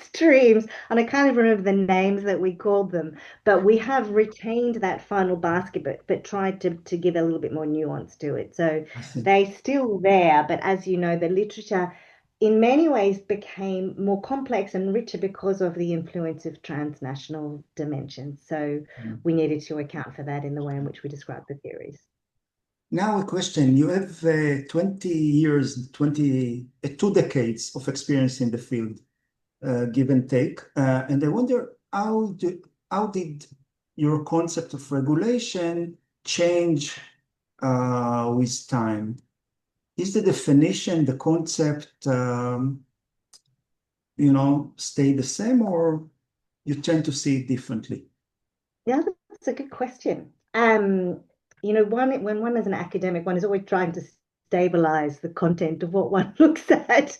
streams, and I can't even remember the names that we called them, but we have retained that final basket, but tried to give a little bit more nuance to it. So they're still there, but as you know, the literature in many ways became more complex and richer because of the influence of transnational dimensions. So we needed to account for that in the way in which we describe the theories. Now a question. You have 20 years, 2 decades of experience in the field. give and take. And I wonder how did your concept of regulation change with time? Is the definition, the concept, stay the same, or you tend to see it differently? Yeah, that's a good question. When one is an academic, one is always trying to stabilize the content of what one looks at.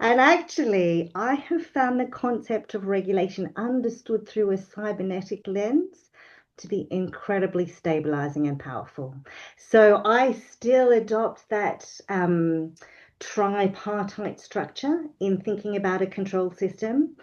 And actually, I have found the concept of regulation understood through a cybernetic lens to be incredibly stabilizing and powerful. So I still adopt that tripartite structure in thinking about a control system,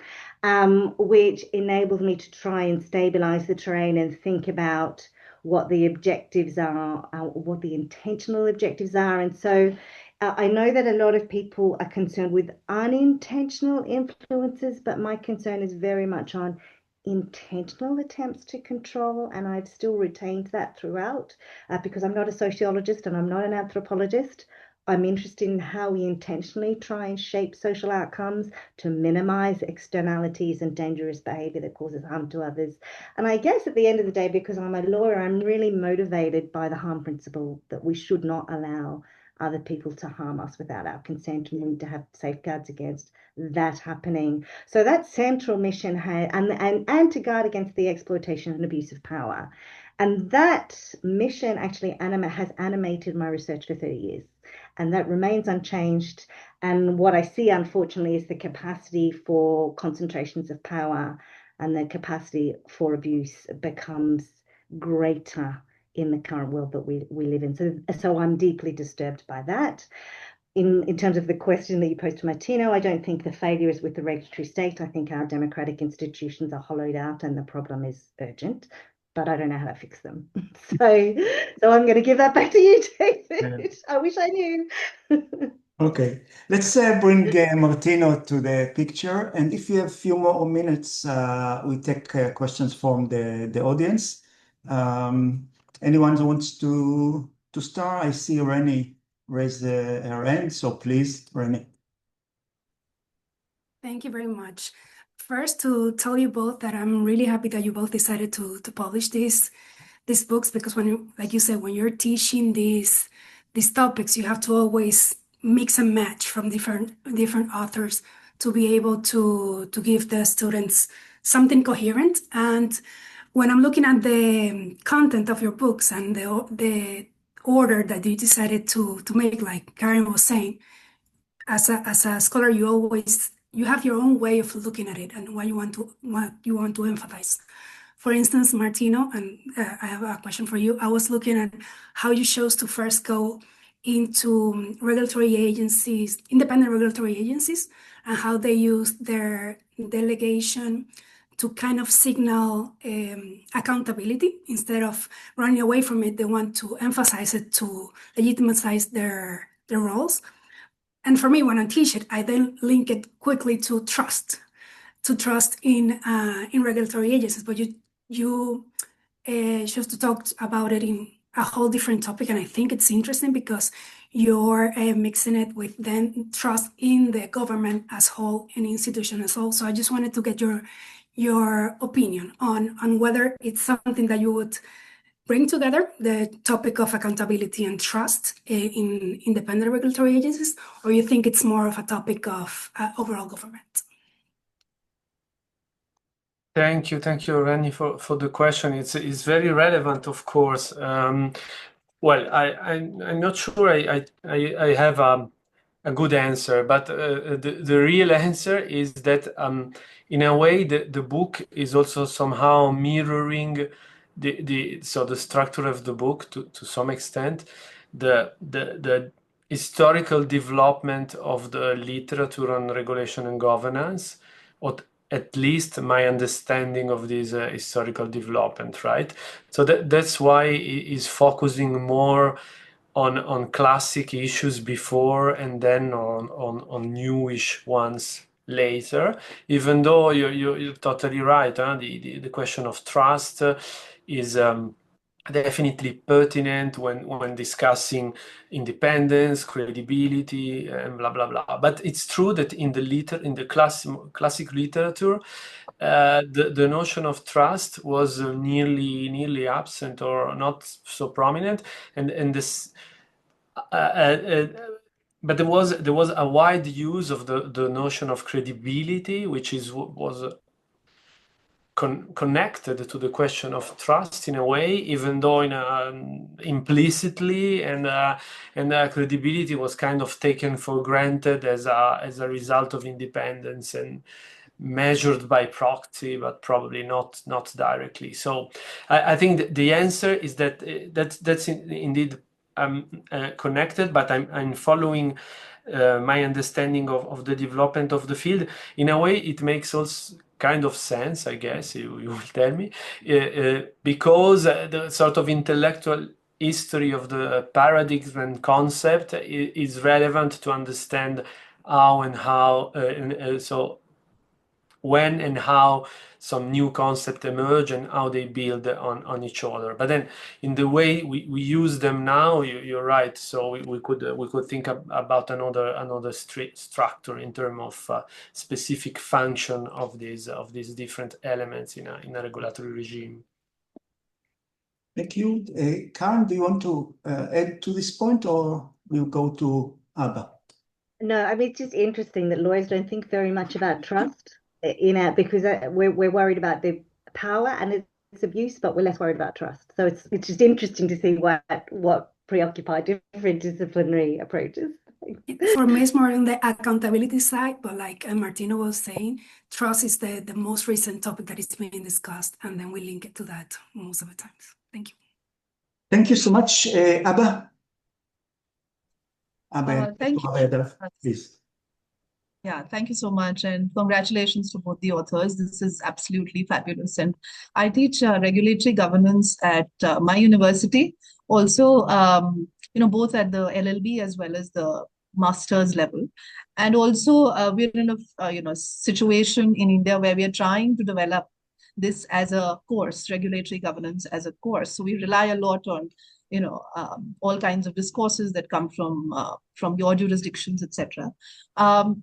which enables me to try and stabilize the terrain and think about what the objectives are, what the intentional objectives are. And so I know that a lot of people are concerned with unintentional influences, but my concern is very much on intentional attempts to control. And I've still retained that throughout because I'm not a sociologist and I'm not an anthropologist. I'm interested in how we intentionally try and shape social outcomes to minimize externalities and dangerous behavior that causes harm to others. And I guess at the end of the day, because I'm a lawyer, I'm really motivated by the harm principle that we should not allow other people to harm us without our consent. We need to have safeguards against that happening. So that central mission and to guard against the exploitation and abuse of power. And that mission actually has animated my research for 30 years. And that remains unchanged. And what I see, unfortunately, is the capacity for concentrations of power and the capacity for abuse becomes greater in the current world that we live in. So I'm deeply disturbed by that. In terms of the question that you posed to Martino, I don't think the failure is with the regulatory state. I think our democratic institutions are hollowed out and the problem is urgent, but I don't know how to fix them. So I'm going to give that back to you, David. I wish I knew. Okay, let's bring Martino to the picture. And if you have a few more minutes, we take questions from the audience. Anyone who wants to start? I see Rennie raise her hand, so please, Rennie. Thank you very much. First, to tell you both that I'm really happy that you both decided to publish these books, because like you said, when you're teaching these topics, you have to always mix and match from different authors to be able to give the students something coherent. And when I'm looking at the content of your books and the order that you decided to make, like Karen was saying, as a scholar, you have your own way of looking at it and what you want to emphasize. For instance, Martino, and I have a question for you. I was looking at how you chose to first go into regulatory agencies, independent regulatory agencies, and how they use their delegation to kind of signal accountability. Instead of running away from it, they want to emphasize it to legitimize their roles. And for me, when I teach it, I then link it quickly to trust in regulatory agencies. But you chose to talk about it in a whole different topic, and I think it's interesting because you're mixing it with then trust in the government as whole and institution as whole. So I just wanted to get your opinion on whether it's something that you would bring together, the topic of accountability and trust in independent regulatory agencies, or you think it's more of a topic of overall government? Thank you, Rennie, for the question. It's very relevant, of course. Well, I'm not sure I have a good answer, but the real answer is that in a way the book is also somehow mirroring the structure of the book to some extent, the historical development of the literature on regulation and governance, or at least my understanding of this historical development, right? So that's why it's focusing more on classic issues before and then on newish ones later, even though you're totally right. The question of trust is definitely pertinent when discussing independence, credibility, and blah blah blah. But it's true that in the classic literature, the notion of trust was nearly absent or not so prominent, and this. But there was a wide use of the notion of credibility, which was connected to the question of trust in a way, even though implicitly, and credibility was kind of taken for granted as a result of independence and measured by proxy, but probably not directly. So I think the answer is that that's indeed connected, but I'm following my understanding of the development of the field. In a way, it makes also kind of sense, I guess, you will tell me, because the sort of intellectual history of the paradigm and concept is relevant to understand how and how, so when and how some new concepts emerge and how they build on each other. But then in the way we use them now, you're right. So we could think about another structure in terms of specific function of these different elements in a regulatory regime. Thank you. Karen, do you want to add to this point, or we'll go to Abba? No, I mean, it's just interesting that lawyers don't think very much about trust because we're worried about the power and its abuse, but we're less worried about trust. So it's just interesting to see what preoccupy different disciplinary approaches. For me, it's more on the accountability side, but like Martino was saying, trust is the most recent topic that is being discussed, and then we link it to that most of the times. Thank you. Thank you so much, Abba. Thank you. Please. Yeah, thank you so much. And congratulations to both the authors. This is absolutely fabulous. And I teach regulatory governance at my university, also, both at the LLB as well as the master's level. And also, we're in a situation in India where we are trying to develop this as a course, regulatory governance as a course. So we rely a lot on all kinds of discourses that come from your jurisdictions, etc.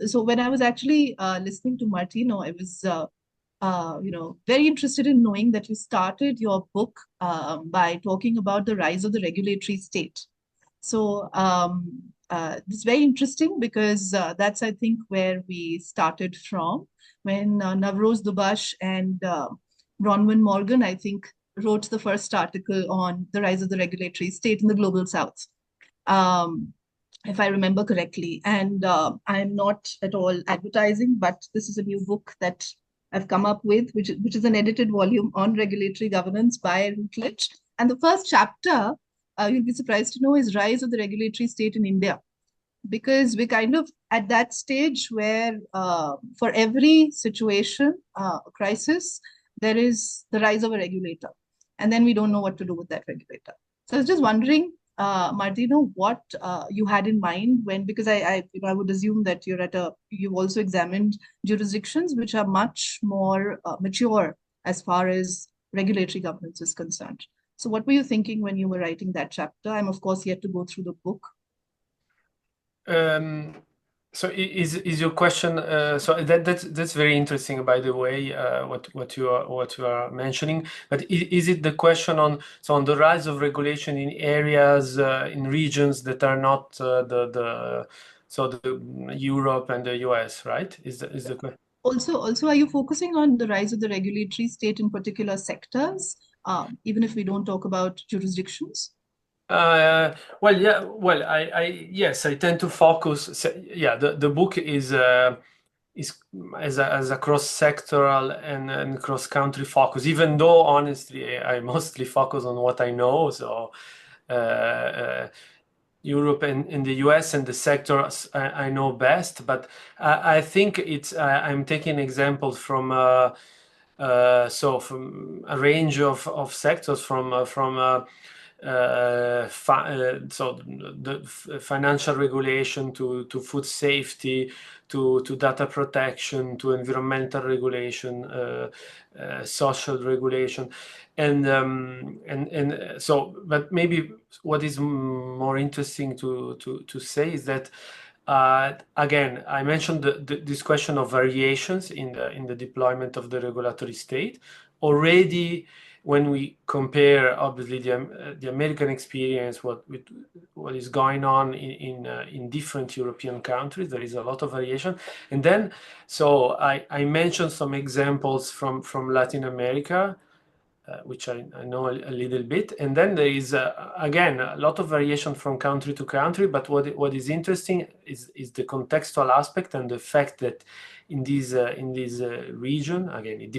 So when I was actually listening to Martino, I was very interested in knowing that you started your book by talking about the rise of the regulatory state. So it's very interesting because that's, I think, where we started from when Navroz Dubash and Bronwyn Morgan, I think, wrote the first article on the rise of the regulatory state in the global south, if I remember correctly. And I'm not at all advertising, but this is a new book that I've come up with, which is an edited volume on regulatory governance by Routledge. And the first chapter, you'll be surprised to know, is Rise of the Regulatory State in India. Because we're kind of at that stage where for every situation, crisis, there is the rise of a regulator. And then we don't know what to do with that regulator. So I was just wondering, Martino, what you had in mind because I would assume that you've also examined jurisdictions which are much more mature as far as regulatory governance is concerned. So what were you thinking when you were writing that chapter? I'm of course yet to go through the book. So is your question? So that's very interesting, by the way, what you are mentioning. But is it the question on the rise of regulation in areas in regions that are not the Europe and the US, right? Is the question? Also, are you focusing on the rise of the regulatory state in particular sectors, even if we don't talk about jurisdictions? Well, yeah. Well, yes, I tend to focus. Yeah, the book is as a cross-sectoral and cross-country focus. Even though, honestly, I mostly focus on what I know. So, Europe and the US and the sectors I know best. But I think I'm taking examples from from a range of sectors from so the financial regulation to food safety, to data protection, to environmental regulation, social regulation, and so. But maybe what is more interesting to say is that. Again, I mentioned this question of variations in the deployment of the regulatory state. Already, when we compare, obviously, the American experience, what is going on in different European countries, there is a lot of variation. And then, so I mentioned some examples from Latin America. Which I know a little bit. And then there is, again, a lot of variation from country to country, but what is interesting is the contextual aspect and the fact that in this region, again,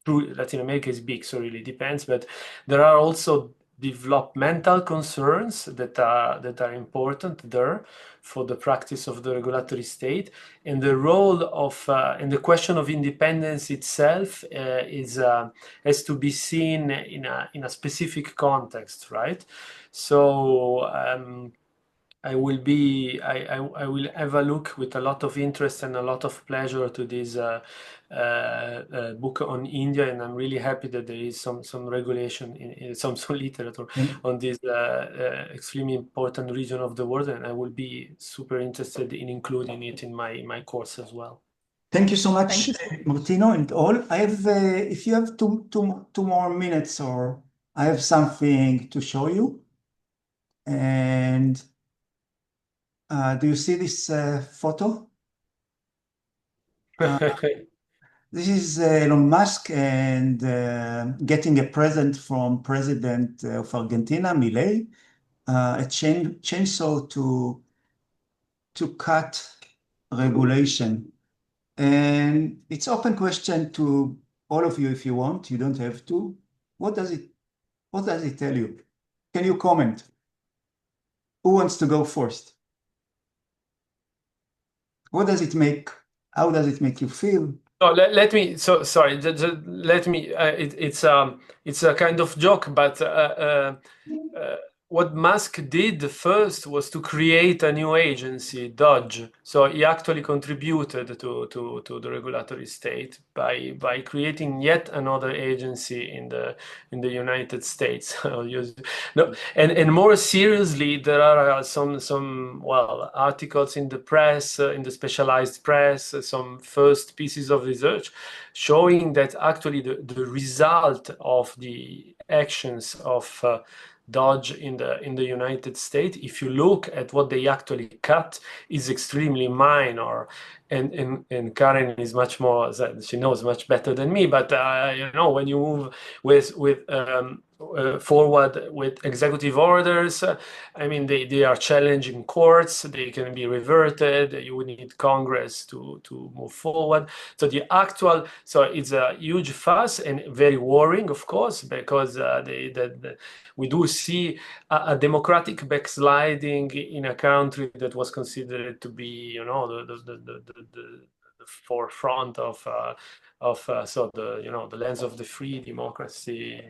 Latin America is big, so it really depends, but there are also developmental concerns that are important there for the practice of the regulatory state, and the role of and the question of independence itself has to be seen in a specific context, right? So I will have a look with a lot of interest and a lot of pleasure to this book on India, and I'm really happy that there is some regulation in some literature on this extremely important region of the world, and I will be super interested in including it in my course as well. Thank you so much, Martino, and all. I have, if you have two more minutes, or I have something to show you. And do you see this photo? This is Elon Musk and getting a present from President of Argentina, Milei, a chainsaw to cut regulation. And it's open question to all of you if you want. You don't have to. What does it tell you? Can you comment? Who wants to go first? What does it make? How does it make you feel? Oh, let me. So sorry. Let me. It's a kind of joke, but what Musk did first was to create a new agency, Dodge. So he actually contributed to the regulatory state by creating yet another agency in the United States. No, and more seriously, there are some articles in the press, in the specialized press, some first pieces of research showing that actually the result of the actions of Dodge in the United States, if you look at what they actually cut, is extremely minor. And Karen is much more, she knows much better than me, but when you move with forward with executive orders, I mean, they are challenging courts, they can be reverted, you would need Congress to move forward. So it's a huge fuss and very worrying, of course, because we do see a democratic backsliding in a country that was considered to be, the forefront of the lens of the free democracy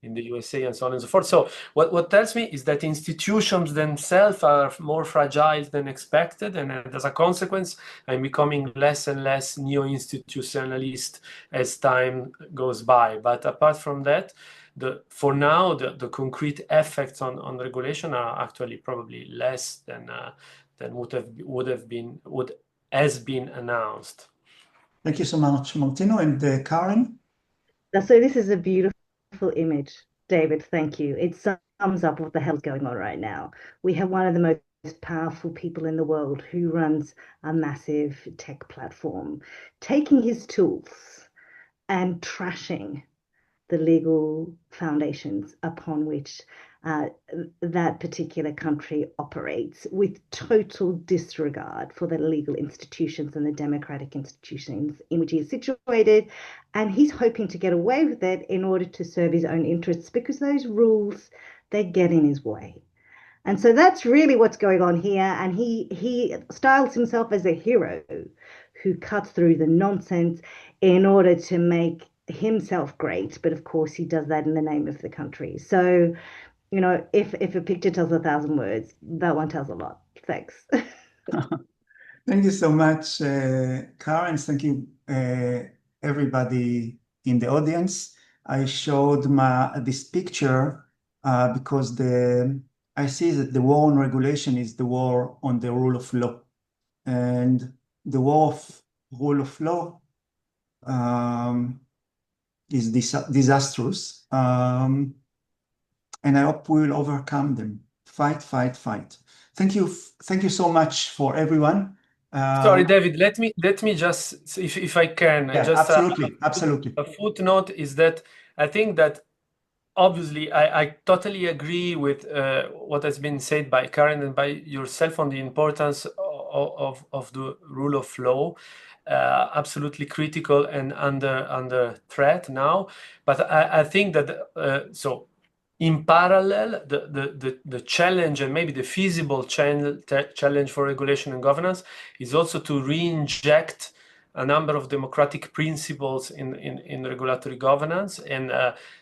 in the USA and so on and so forth. So what tells me is that institutions themselves are more fragile than expected, and as a consequence, I'm becoming less and less neo-institutionalist as time goes by. But apart from that, for now, the concrete effects on regulation are actually probably less than has been announced. Thank you so much, Martino. And Karen? So this is a beautiful image, David. Thank you. It sums up what the hell's going on right now. We have one of the most powerful people in the world who runs a massive tech platform, taking his tools and trashing the legal foundations upon which that particular country operates, with total disregard for the legal institutions and the democratic institutions in which he is situated. And he's hoping to get away with it in order to serve his own interests, because those rules, they get in his way. And so that's really what's going on here. And he styles himself as a hero who cuts through the nonsense in order to make himself great. But of course, he does that in the name of the country. So if a picture tells 1,000 words, that one tells a lot. Thanks. Thank you so much, Karen. Thank you, everybody in the audience. I showed this picture because I see that the war on regulation is the war on the rule of law. And the war of rule of law is disastrous. And I hope we will overcome them. Fight, fight, fight. Thank you so much for everyone. Sorry, David, let me just, if I can, Yeah, just absolutely. a footnote is that I think that obviously I totally agree with what has been said by Karen and by yourself on the importance of the rule of law. Absolutely critical and under threat now. But I think that so in parallel, the challenge and maybe the feasible challenge for regulation and governance is also to re-inject a number of democratic principles in regulatory governance. And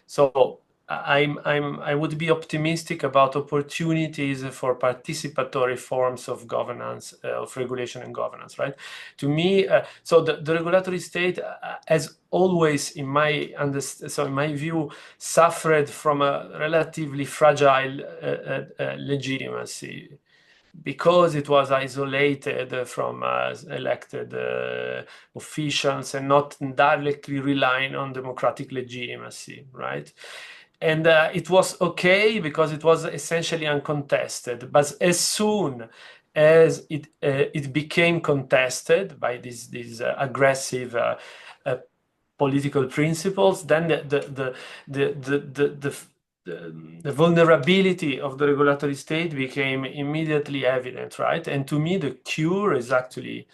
so I would be optimistic about opportunities for participatory forms of governance, of regulation and governance, right? To me, so the regulatory state, as always, in my view, suffered from a relatively fragile legitimacy, because it was isolated from elected officials and not directly relying on democratic legitimacy, right? And it was okay because it was essentially uncontested. But as soon as it became contested by these aggressive political principles, then the vulnerability of the regulatory state became immediately evident, right? And to me, the cure is actually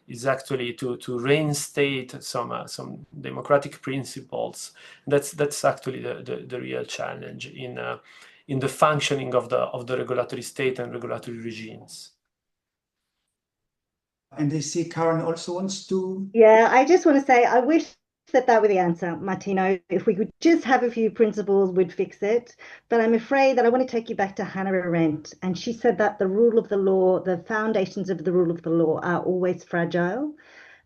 to reinstate some democratic principles. That's actually the real challenge in the functioning of the regulatory state and regulatory regimes. And I see Karen also wants to. Yeah, I just want to say, I wish that were the answer, Martino. If we could just have a few principles, we'd fix it. But I'm afraid that I want to take you back to Hannah Arendt. And she said that the rule of the law, the foundations of the rule of the law are always fragile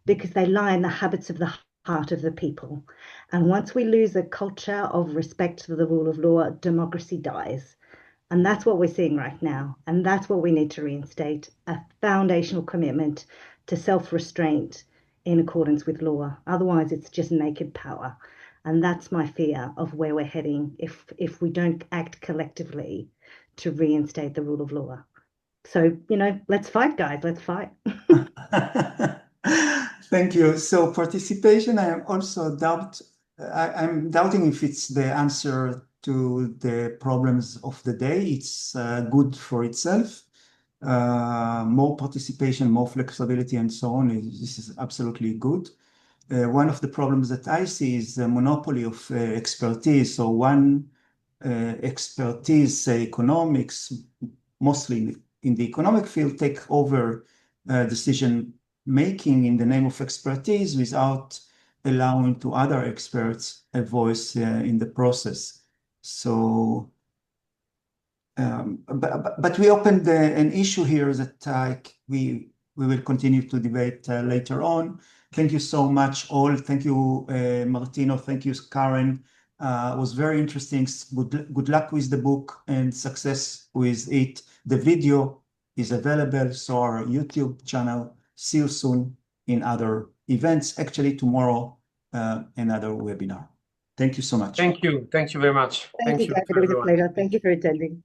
because they lie in the habits of the heart of the people. And once we lose a culture of respect for the rule of law, democracy dies. And that's what we're seeing right now. And that's what we need to reinstate, a foundational commitment to self-restraint in accordance with law. Otherwise, it's just naked power. And that's my fear of where we're heading if we don't act collectively to reinstate the rule of law. So, let's fight, guys. Let's fight. Thank you. So participation, I'm doubting if it's the answer to the problems of the day. It's good for itself. More participation, more flexibility, and so on. This is absolutely good. One of the problems that I see is the monopoly of expertise. So one expertise, say economics, mostly in the economic field, take over decision making in the name of expertise without allowing to other experts a voice in the process. So, but we opened an issue here that we will continue to debate later on. Thank you so much all. Thank you, Martino. Thank you, Karen. It was very interesting. Good luck with the book and success with it. The video is available, so our YouTube channel. See you soon in other events. Actually, tomorrow, another webinar. Thank you so much. Thank you. Thank you very much. Thank you, guys. It was a pleasure. Thank you for attending.